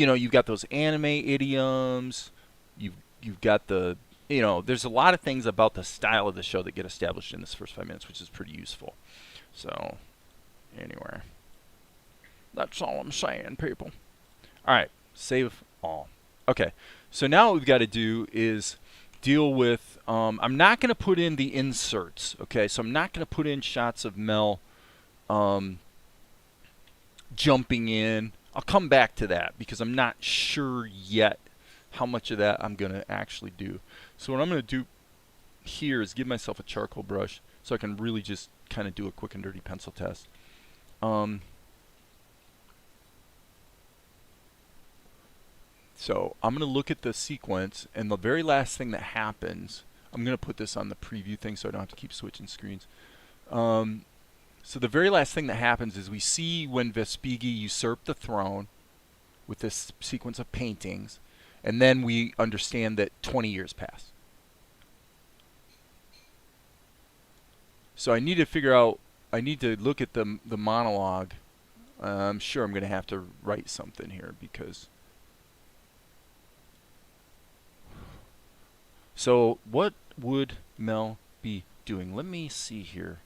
know, you've got those anime idioms. You've got the, you know, there's a lot of things about the style of the show that get established in this first 5 minutes, which is pretty useful. So, anyway, that's all I'm saying, people. All right, save all. Okay, so now what we've got to do is deal with, I'm not going to put in the inserts, okay? So I'm not going to put in shots of Mel jumping in. I'll come back to that because I'm not sure yet how much of that I'm going to actually do. So what I'm going to do here is give myself a charcoal brush so I can really just kind of do a quick and dirty pencil test. So I'm going to look at the sequence, and the very last thing that happens, I'm going to put this on the preview thing so I don't have to keep switching screens. So the very last thing that happens is we see when Vespigi usurped the throne with this sequence of paintings, and then we understand that 20 years pass. So I need to figure out, I need to look at the monologue. I'm sure I'm going to have to write something here because... So what would Mel be doing? Let me see here.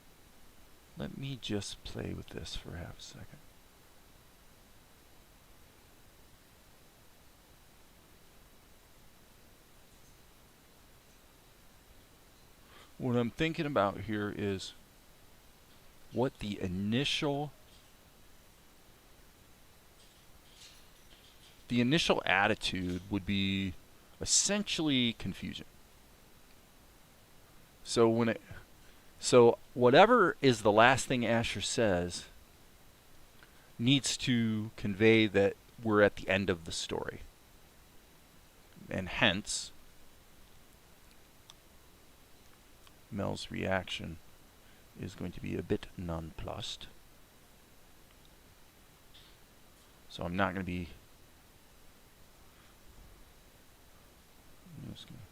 Let me just play with this for half a second. What I'm thinking about here is what the initial attitude would be, essentially confusion. So whatever is the last thing Asher says needs to convey that we're at the end of the story. And hence, Mel's reaction is going to be a bit nonplussed. So I'm not going to be... I'm just going to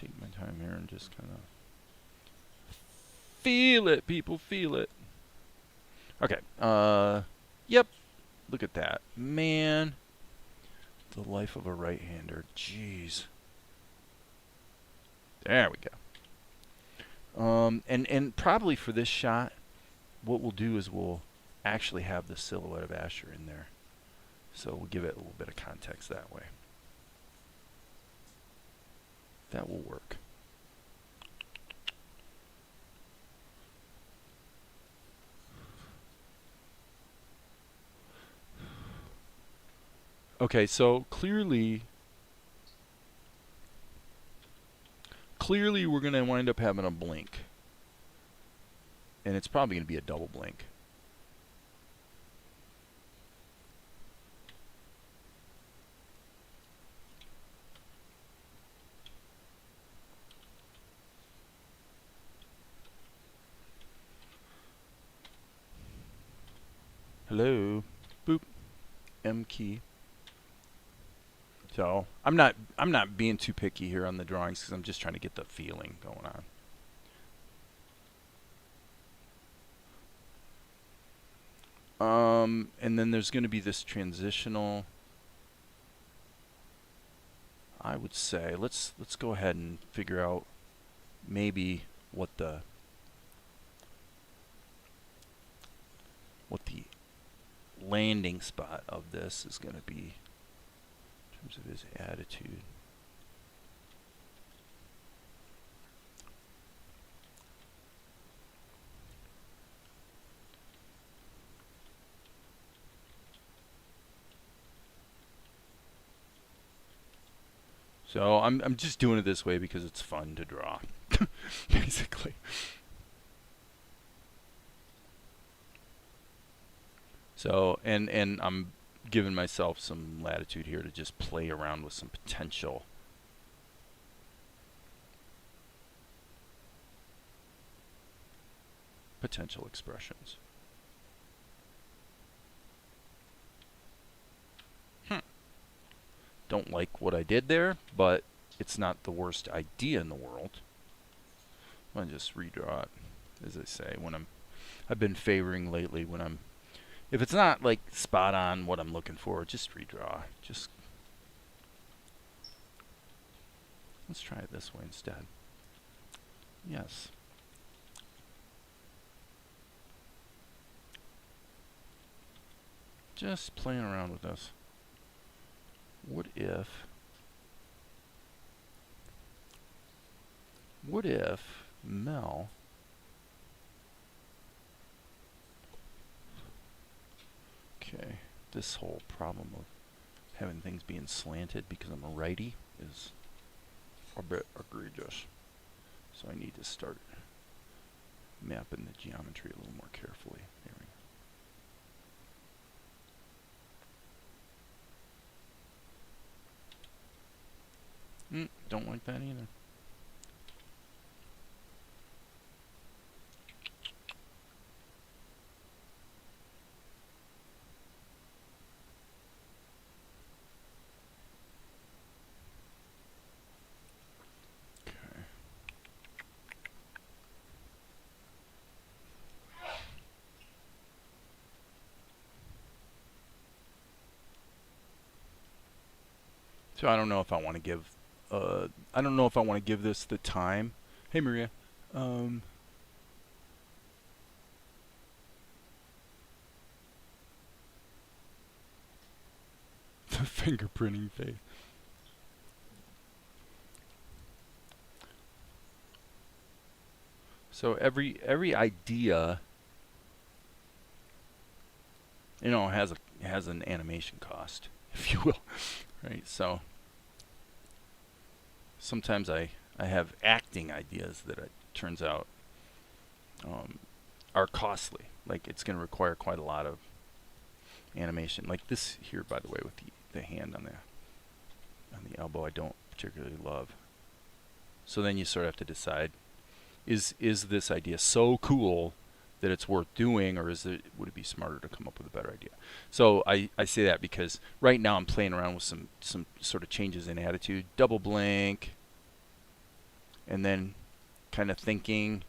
take my time here and just kind of feel it, people, feel it. Okay, yep, look at that. Man, the life of a right-hander, jeez. There we go. And probably for this shot, what we'll do is we'll actually have the silhouette of Asher in there. So we'll give it a little bit of context that way. That will work. Okay, so clearly we're going to wind up having a blink. And it's probably going to be a double blink. Hello. Boop. M key. So I'm not being too picky here on the drawings because I'm just trying to get the feeling going on. And then there's going to be this transitional. I would say let's go ahead and figure out maybe what the landing spot of this is going to be in terms of his attitude. So I'm just doing it this way because it's fun to draw, basically. So and I'm giving myself some latitude here to just play around with some potential expressions. Don't like what I did there, but it's not the worst idea in the world. I'm gonna just redraw it, as I say, when I've been favoring lately when if it's not like spot on what I'm looking for, just redraw. Just let's try it this way instead. Yes. Just playing around with this. What if Mel okay, this whole problem of having things being slanted because I'm a righty is a bit egregious. So I need to start mapping the geometry a little more carefully. There we go. Don't like that either. So I don't know if I want to give this the time. Hey Maria. The fingerprinting face. So every idea, has an animation cost, if you will, right? So sometimes I have acting ideas that it turns out are costly. Like it's going to require quite a lot of animation. Like this here, by the way, with the hand on the elbow, I don't particularly love. So then you sort of have to decide: is this idea so cool that it's worth doing, or would it be smarter to come up with a better idea? So I say that because right now I'm playing around with some sort of changes in attitude, double blink, and then kind of thinking,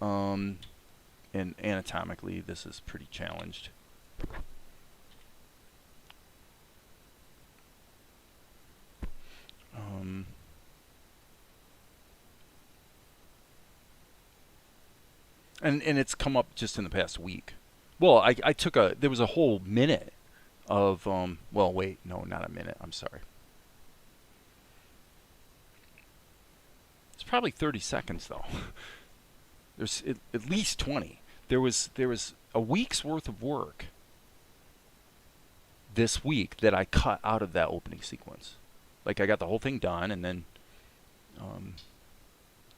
and anatomically this is pretty challenged. And it's come up just in the past week. Well, I took there was a whole minute of well, wait, no, not a minute. I'm sorry. It's probably 30 seconds though. There's at least 20. There was a week's worth of work this week that I cut out of that opening sequence. Like I got the whole thing done, and then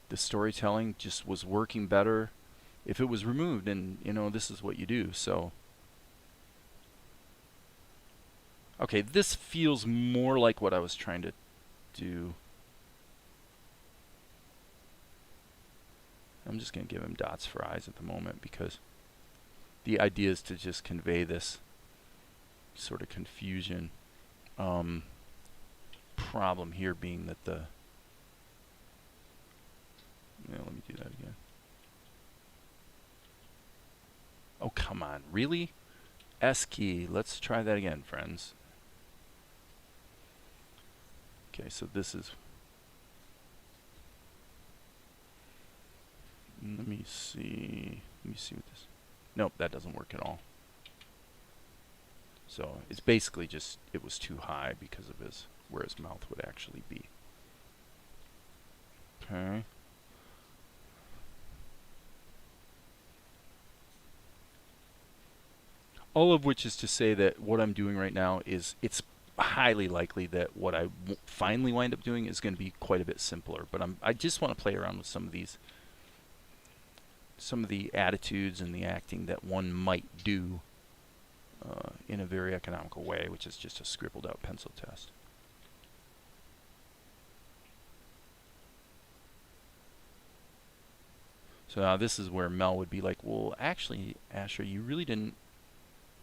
the storytelling just was working better if it was removed, and this is what you do. So okay, this feels more like what I was trying to do. I'm just going to give him dots for eyes at the moment because the idea is to just convey this sort of confusion. Problem here being that let me do that again. Oh, come on. Really? S key. Let's try that again, friends. Okay, so this is... Let me see what this... Nope, that doesn't work at all. So it's basically just, it was too high because of where his mouth would actually be. Okay. All of which is to say that what I'm doing right now is it's highly likely that what I finally wind up doing is going to be quite a bit simpler. But I just want to play around with some of the attitudes and the acting that one might do in a very economical way, which is just a scribbled out pencil test. So now this is where Mel would be like, well, actually, Asher, you really didn't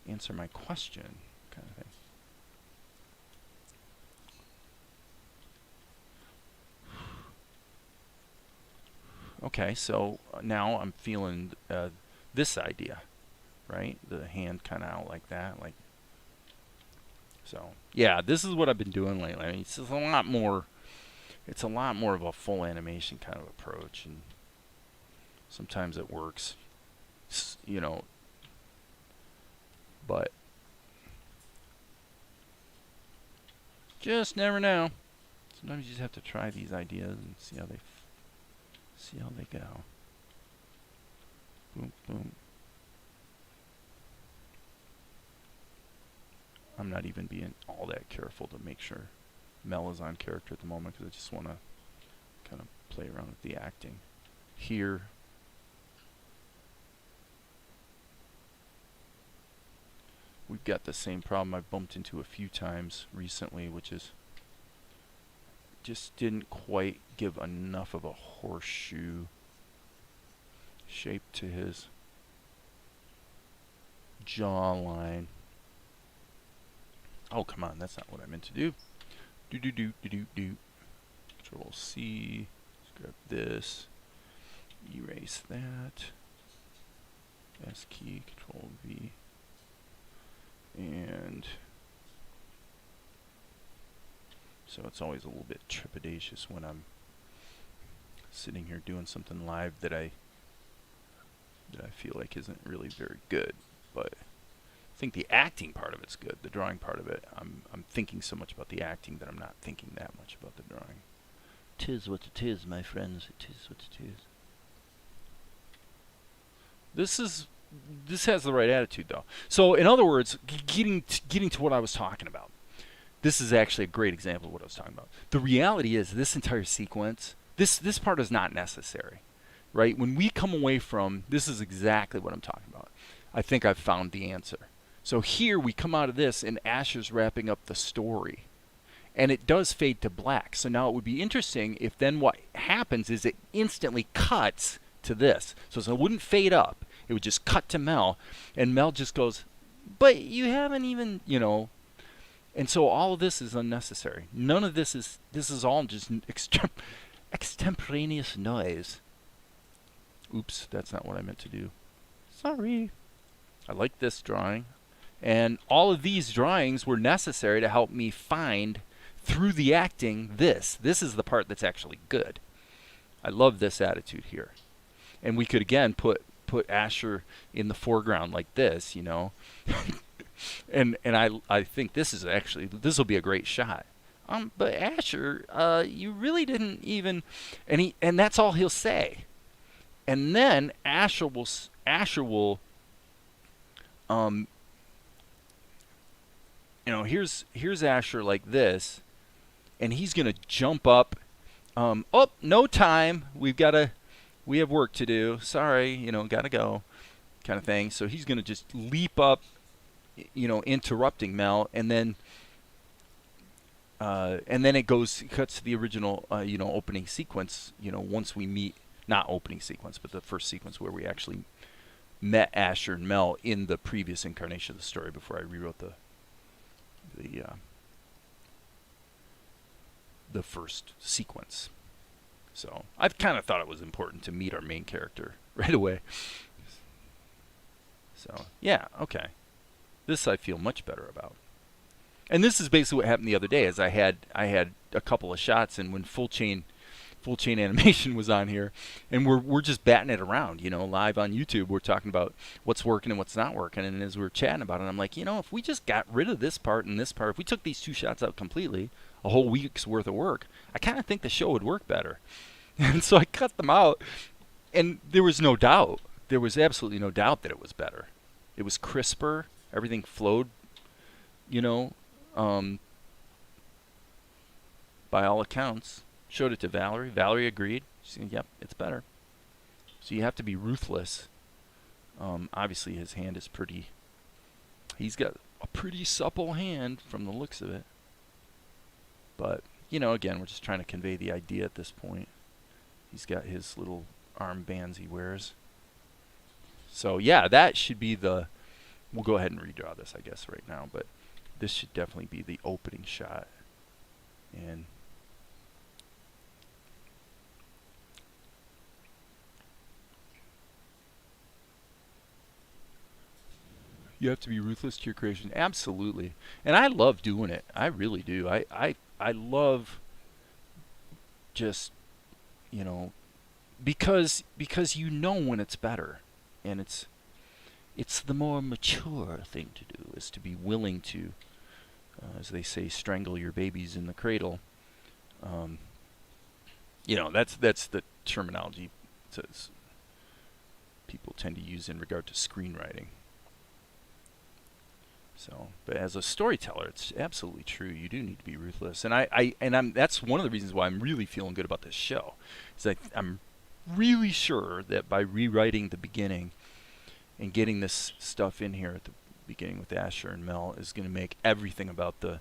answer my question, kind of thing. Okay, so now I'm feeling this idea, right? The hand kind of out like that, like. So yeah, this is what I've been doing lately. I mean, it's just a lot more. It's a lot more of a full animation kind of approach, and sometimes it works, you know. But just never know. Sometimes you just have to try these ideas and see how they go. Boom, boom. I'm not even being all that careful to make sure Mel is on character at the moment because I just want to kind of play around with the acting. Here, we've got the same problem I've bumped into a few times recently, which is just didn't quite give enough of a horseshoe shape to his jawline. Oh, come on, that's not what I meant to do. Do. Control C. Let's grab this. Erase that. S key, Control V. And so it's always a little bit trepidatious when I'm sitting here doing something live that I feel like isn't really very good. But I think the acting part of it's good. The drawing part of it, I'm thinking so much about the acting that I'm not thinking that much about the drawing.
'Tis what it is, my friends. It is what it is.
This has the right attitude, though. So, in other words, getting to what I was talking about. This is actually a great example of what I was talking about. The reality is, this entire sequence, this part is not necessary, right? When we come away from, this is exactly what I'm talking about. I think I've found the answer. So here we come out of this, and Asher's wrapping up the story. And it does fade to black. So now it would be interesting if then what happens is it instantly cuts to this. So it wouldn't fade up. It would just cut to Mel. And Mel just goes, but you haven't even, you know. And so all of this is unnecessary. None of this is all just extemporaneous noise. Oops, that's not what I meant to do. Sorry. I like this drawing. And all of these drawings were necessary to help me find, through the acting, this. This is the part that's actually good. I love this attitude here. And we could, again, put Asher in the foreground like this, you know. and I think this will be a great shot. But Asher, you really didn't even, and that's all he'll say. And then Asher will you know, here's Asher like this, and he's gonna jump up. Oh, no time. We have work to do. Sorry, you know, gotta go, kind of thing. So he's gonna just leap up, you know, interrupting Mel, and then it cuts to the original, you know, opening sequence. You know, once we meet, not opening sequence, but the first sequence where we actually met Asher and Mel in the previous incarnation of the story before I rewrote the first sequence. So I've kind of thought it was important to meet our main character right away. So yeah, okay. This I feel much better about. And this is basically what happened the other day. Is I had a couple of shots, and when full chain animation was on here, and we're just batting it around, you know, live on YouTube. We're talking about what's working and what's not working, and as we're chatting about it, I'm like, you know, if we just got rid of this part and this part, if we took these two shots out completely, a whole week's worth of work, I kind of think the show would work better. And so I cut them out, and there was no doubt. There was absolutely no doubt that it was better. It was crisper. Everything flowed, you know, by all accounts, showed it to Valerie. Valerie agreed. She said, yep, it's better. So you have to be ruthless. Obviously, his hand is pretty... He's got a pretty supple hand from the looks of it. But, you know, again, we're just trying to convey the idea at this point. He's got his little armbands he wears. So, yeah, that should be the... We'll go ahead and redraw this, I guess, right now. But this should definitely be the opening shot. And... You have to be ruthless to your creation. Absolutely. And I love doing it. I really do. I love just, you know, because you know when it's better. And it's the more mature thing to do, is to be willing to, as they say, strangle your babies in the cradle. You know, that's the terminology that people tend to use in regard to screenwriting. So, but as a storyteller, it's absolutely true. You do need to be ruthless, and that's one of the reasons why I'm really feeling good about this show. Is I'm really sure that by rewriting the beginning and getting this stuff in here at the beginning with Asher and Mel is going to make everything about the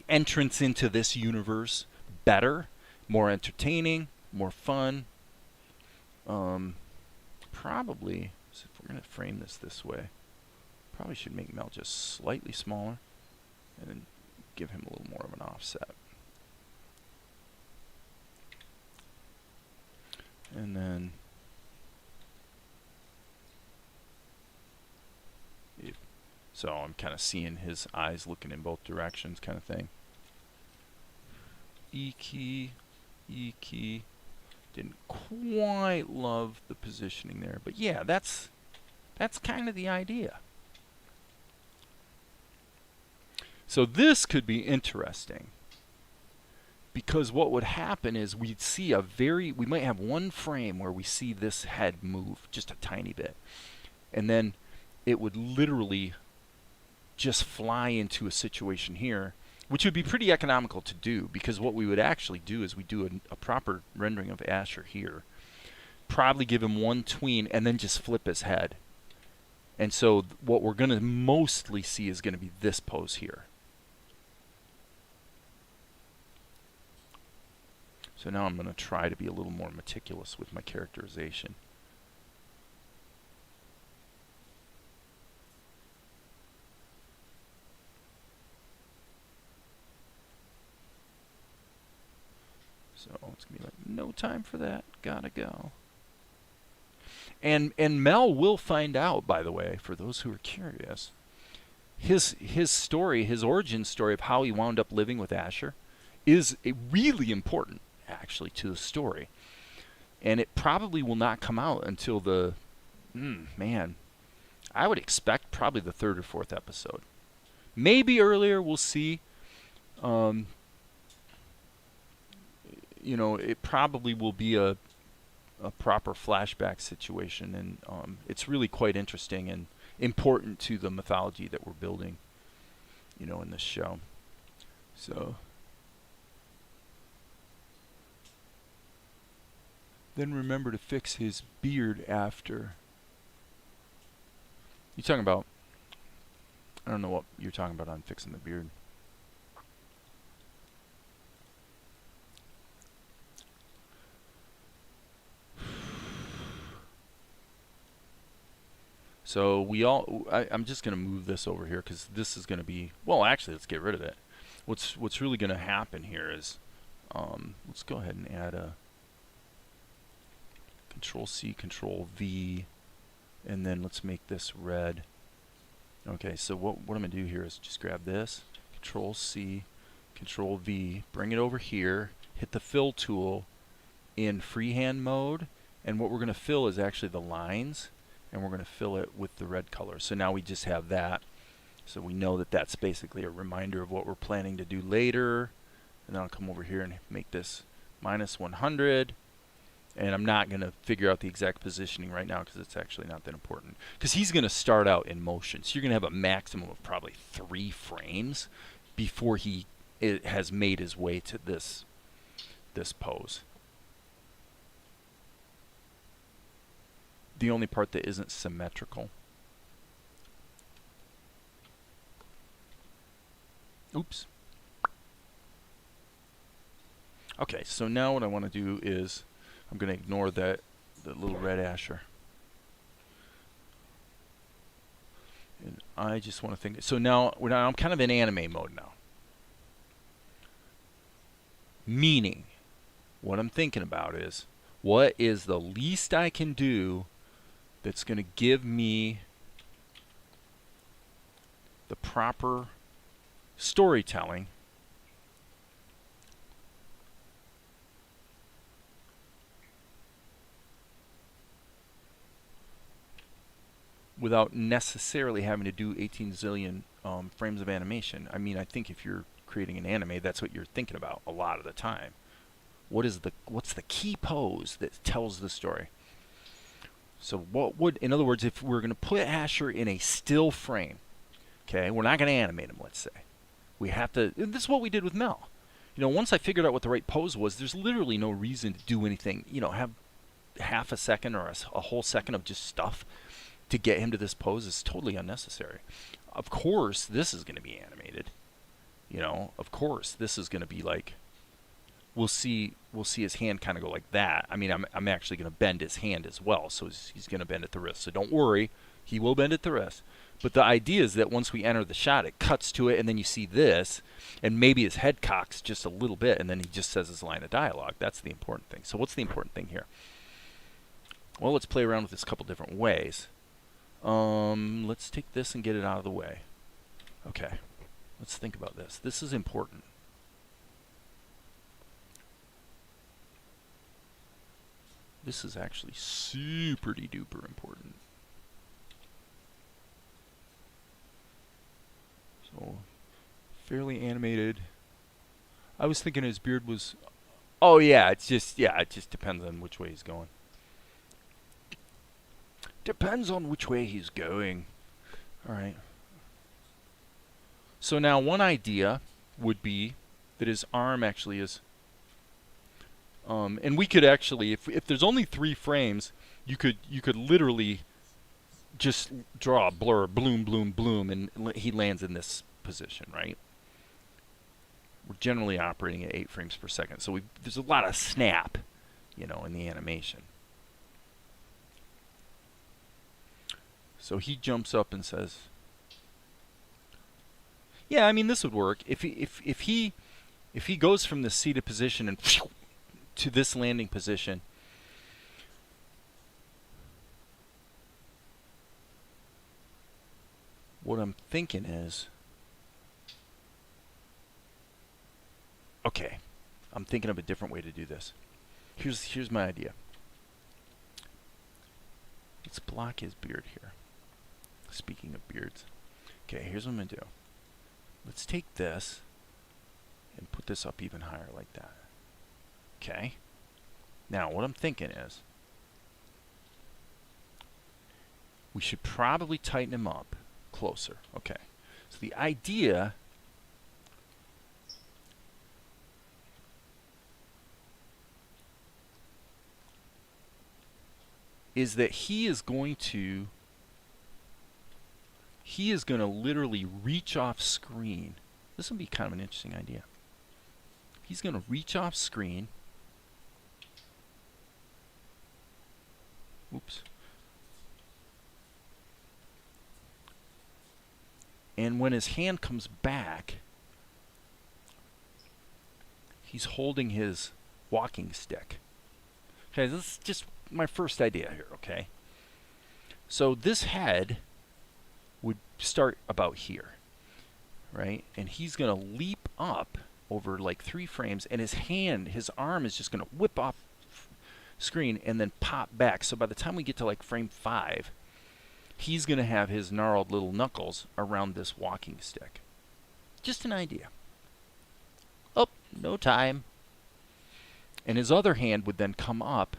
entrance into this universe better, more entertaining, more fun. Probably, so if we're going to frame this way. Probably should make Mel just slightly smaller and then give him a little more of an offset. And then so I'm kind of seeing his eyes looking in both directions kind of thing. E key, E key. Didn't quite love the positioning there, but yeah, that's kind of the idea. So this could be interesting, because what would happen is we'd see we might have one frame where we see this head move just a tiny bit, and then it would literally just fly into a situation here, which would be pretty economical to do, because what we would actually do is we do a proper rendering of Asher here, probably give him one tween, and then just flip his head. And so what we're going to mostly see is going to be this pose here. So now I'm going to try to be a little more meticulous with my characterization. So it's going to be like, no time for that, gotta go. And Mel will find out, by the way, for those who are curious, his story, his origin story of how he wound up living with Asher is really important, actually, to the story. And it probably will not come out until the, man, I would expect probably the 3rd or 4th episode. Maybe earlier, we'll see. You know, it probably will be a proper flashback situation, and it's really quite interesting and important to the mythology that we're building, you know, in this show. So then remember to fix his beard after. You talking about, I don't know what you're talking about on fixing the beard. So I'm just going to move this over here, because this is going to be, well, actually, let's get rid of it. What's really going to happen here is, let's go ahead and add a Control-C, Control-V, and then let's make this red. Okay, so what I'm going to do here is just grab this, Control-C, Control-V, bring it over here, hit the fill tool in freehand mode, and what we're going to fill is actually the lines, and we're going to fill it with the red color. So now we just have that. So we know that that's basically a reminder of what we're planning to do later. And then I'll come over here and make this -100. And I'm not going to figure out the exact positioning right now, because it's actually not that important. Because he's going to start out in motion. So you're going to have a maximum of probably 3 frames before he it has made his way to this pose. The only part that isn't symmetrical. Oops. Okay, so now what I want to do is I'm going to ignore that little red Asher. And I just want to think. So now I'm kind of in anime mode now. Meaning, what I'm thinking about is, what is the least I can do that's going to give me the proper storytelling without necessarily having to do 18 zillion frames of animation. I mean, I think if you're creating an anime, that's what you're thinking about a lot of the time. What's the key pose that tells the story? So what would, in other words, if we're going to put Asher in a still frame, okay, we're not going to animate him, let's say. We have to, this is what we did with Mel. You know, once I figured out what the right pose was, there's literally no reason to do anything, you know, have half a second or a whole second of just stuff to get him to this pose is totally unnecessary. Of course, this is going to be animated. You know, of course, this is going to be like, we'll see his hand kind of go like that. I mean, I'm actually going to bend his hand as well, so he's going to bend at the wrist. So don't worry, he will bend at the wrist. But the idea is that once we enter the shot, it cuts to it, and then you see this, and maybe his head cocks just a little bit, and then he just says his line of dialogue. That's the important thing. So what's the important thing here? Well, let's play around with this a couple different ways. Let's take this and get it out of the way. Okay, let's think about this. This is important. This is actually super-duper important. So, fairly animated. I was thinking his beard was... Oh yeah, it just depends on which way he's going. Depends on which way he's going. Alright. So now one idea would be that his arm actually is... and we could actually, if there's only 3 frames, you could literally just draw a blur, bloom, bloom, bloom, and he lands in this position, right? We're generally operating at 8 frames per second, so there's a lot of snap, you know, in the animation. So he jumps up and says, "Yeah, I mean this would work if he goes from the seated position and to this landing position." What I'm thinking is, okay, I'm thinking of a different way to do this. Here's my idea. Let's block his beard here. Speaking of beards. Okay, here's what I'm going to do. Let's take this and put this up even higher like that. Okay. Now, what I'm thinking is, we should probably tighten him up closer. Okay. So the idea is that he is going to literally reach off screen. This would be kind of an interesting idea. He's going to reach off screen. Oops. And when his hand comes back, he's holding his walking stick. Okay, this is just my first idea here, okay? So this head would start about here, right? And he's going to leap up over like 3 frames, and his arm is just going to whip off screen and then pop back. So by the time we get to like frame 5, he's going to have his gnarled little knuckles around this walking stick. Just an idea.
Oh, no time.
And his other hand would then come up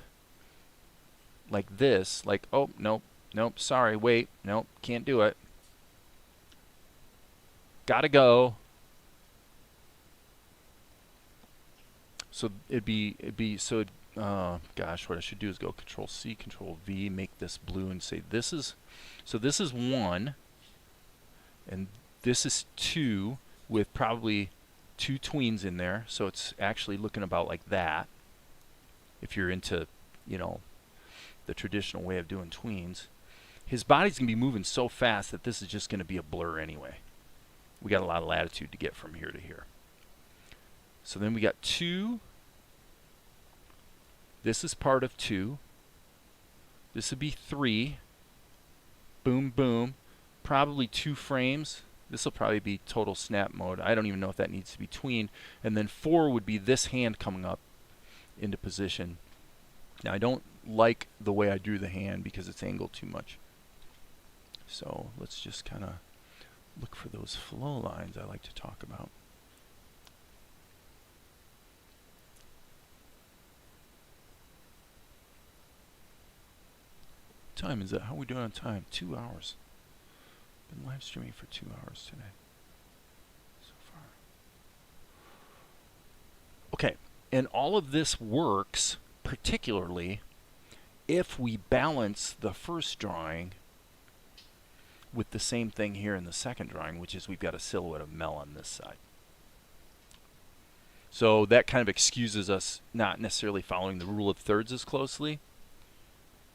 like this, like, oh, nope, sorry, wait, nope, can't do it. Gotta go. So gosh, what I should do is go Control C, Control V, make this blue, and say this is, so this is 1, and this is 2, with probably 2 tweens in there. So it's actually looking about like that. If you're into, you know, the traditional way of doing tweens, his body's gonna be moving so fast that this is just gonna be a blur anyway. We got a lot of latitude to get from here to here. So then we got 2. This is part of 2. This would be 3. Boom, boom. Probably 2 frames. This will probably be total snap mode. I don't even know if that needs to be tween. And then 4 would be this hand coming up into position. Now I don't like the way I drew the hand because it's angled too much. So let's just kind of look for those flow lines I like to talk about. What time is it? How are we doing on time? 2 hours. Been live streaming for 2 hours today so far. Okay, and all of this works particularly if we balance the first drawing with the same thing here in the second drawing, which is we've got a silhouette of Mel on this side. So that kind of excuses us not necessarily following the rule of thirds as closely.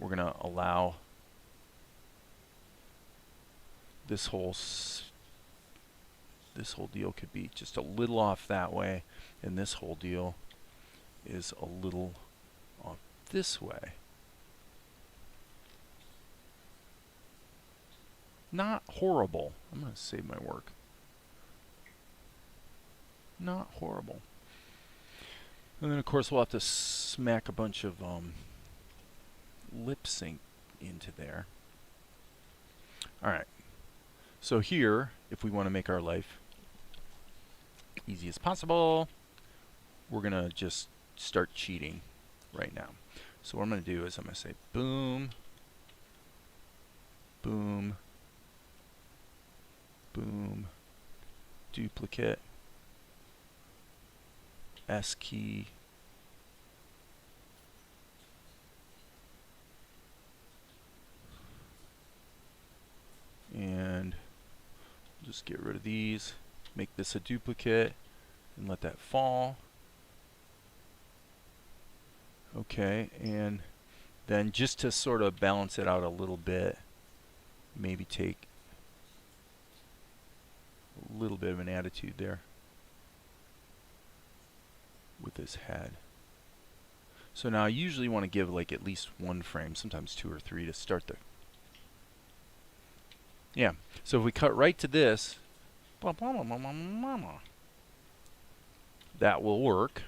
We're going to allow this whole deal could be just a little off that way, and this whole deal is a little off this way. Not horrible. I'm going to save my work. Not horrible. And then of course we'll have to smack a bunch of lip sync into there. Alright. So here, if we want to make our life easy as possible, we're going to just start cheating right now. So what I'm going to do is I'm going to say boom, boom, boom, duplicate, S key, and just get rid of these, make this a duplicate, and let that fall. Okay, and then just to sort of balance it out a little bit, maybe take a little bit of an attitude there with his head. So now I usually want to give like at least 1 frame, sometimes 2 or 3 to start the... Yeah, so if we cut right to this, that will work.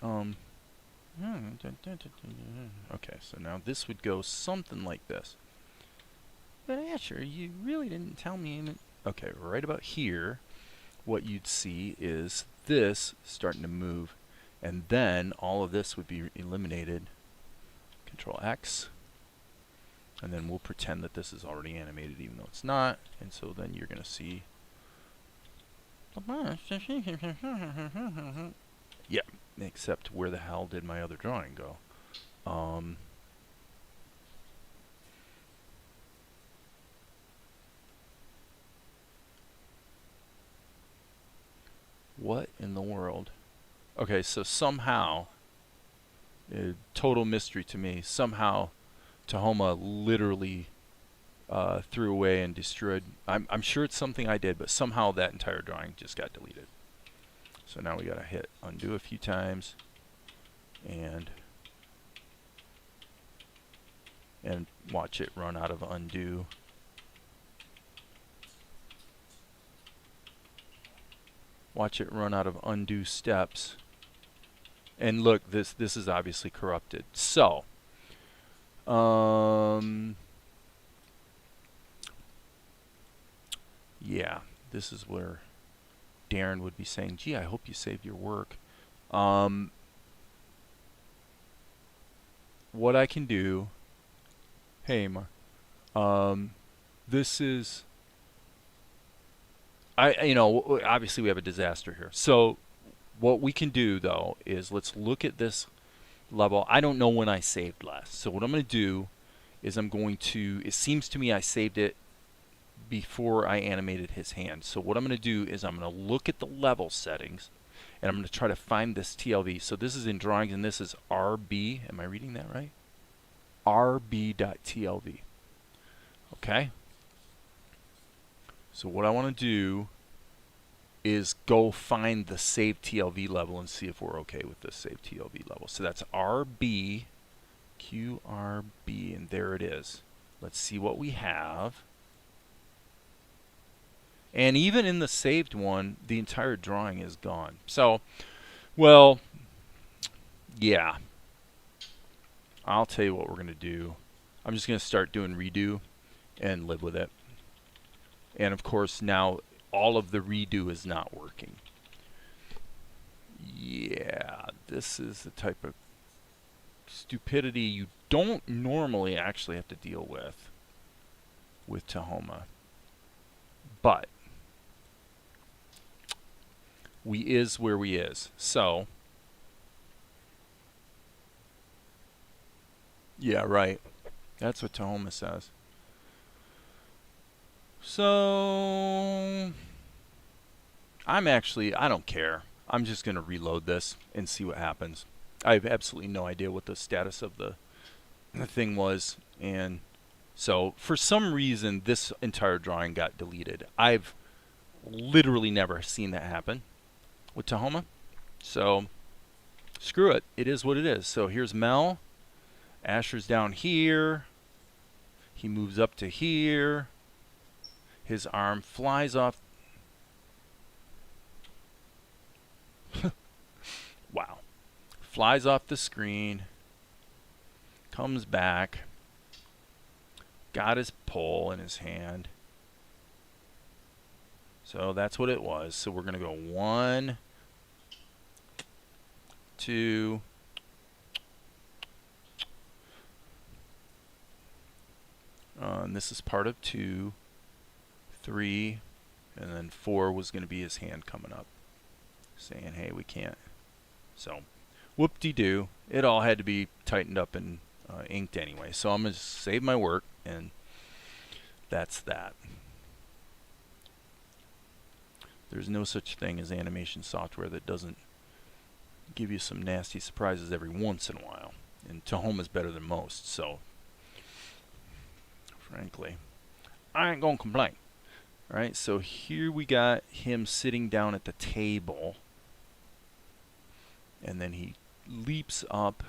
Okay, so now this would go something like this. But Asher, you really didn't tell me. Okay, right about here, what you'd see is this starting to move, and then all of this would be eliminated. Control X, and then we'll pretend that this is already animated even though it's not, and so then you're going to see... Yeah, except where the hell did my other drawing go? What in the world? Okay, so somehow, total mystery to me, somehow Tahoma literally threw away and destroyed. I'm sure it's something I did, but somehow that entire drawing just got deleted. So now we gotta hit undo a few times and watch it run out of undo. Watch it run out of undo steps. And look, this is obviously corrupted. So yeah, this is where Darren would be saying, gee, I hope you saved your work. What I can do, hey, This is, obviously we have a disaster here. So what we can do though is let's look at this level. I don't know when I saved last. So what I'm going to do is it seems to me I saved it before I animated his hand. So what I'm going to do is I'm going to look at the level settings and I'm going to try to find this TLV. So this is in drawings and this is RB. Am I reading that right? RB.TLV. Okay. So what I want to do is go find the save TLV level and see if we're okay with the save TLV level. So that's RB, QRB, and there it is. Let's see what we have. And even in the saved one, the entire drawing is gone. So, well, yeah. I'll tell you what we're going to do. I'm just going to start doing redo and live with it. And of course, now all of the redo is not working. Yeah, this is the type of stupidity you don't normally actually have to deal with Tahoma. But we is where we is. So, yeah, right. That's what Tahoma says. So, I don't care. I'm just going to reload this and see what happens. I have absolutely no idea what the status of the thing was. And so, for some reason, this entire drawing got deleted. I've literally never seen that happen with Tahoma. So, screw it. It is what it is. So, here's Mel. Asher's down here. He moves up to here. His arm flies off. Wow. Flies off the screen. Comes back. Got his pole in his hand. So that's what it was. So we're going to go 1, 2. And this is part of 2. 3, and then 4 was going to be his hand coming up saying, hey, we can't. So whoop-de-doo, it all had to be tightened up and inked anyway. So I'm going to save my work, and that's that. There's no such thing as animation software that doesn't give you some nasty surprises every once in a while, and Tahoma's better than most, so frankly I ain't gonna complain. Alright, so here we got him sitting down at the table. And then he leaps up.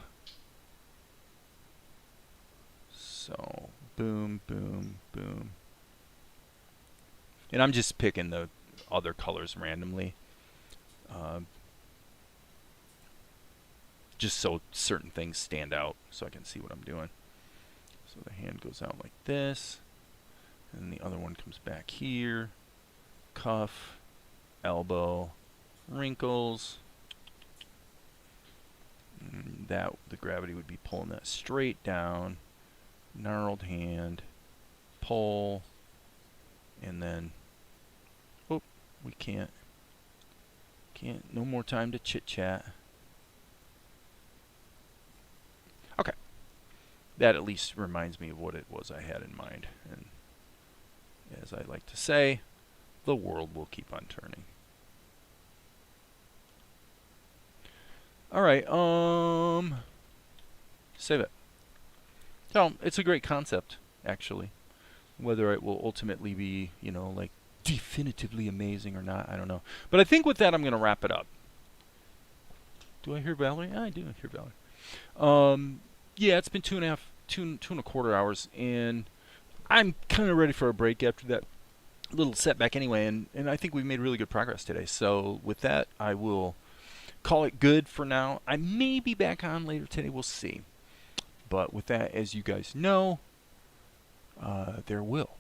So, boom, boom, boom. And I'm just picking the other colors randomly. Just so certain things stand out so I can see what I'm doing. So the hand goes out like this. And the other one comes back here. Cuff, elbow, wrinkles. That the gravity would be pulling that straight down. Gnarled hand, pull, and then, oh, we can't, no more time to chit chat. Okay, that at least reminds me of what it was I had in mind, and as I like to say, the world will keep on turning. Alright, save it. So, it's a great concept, actually. Whether it will ultimately be, you know, like, definitively amazing or not, I don't know. But I think with that, I'm going to wrap it up. Do I hear Valerie? I do hear Valerie. Yeah, it's been 2.25 hours, and I'm kind of ready for a break after that little setback anyway, and I think we've made really good progress today. So with that, I will call it good for now. I may be back on later today. We'll see. But with that, as you guys know, there will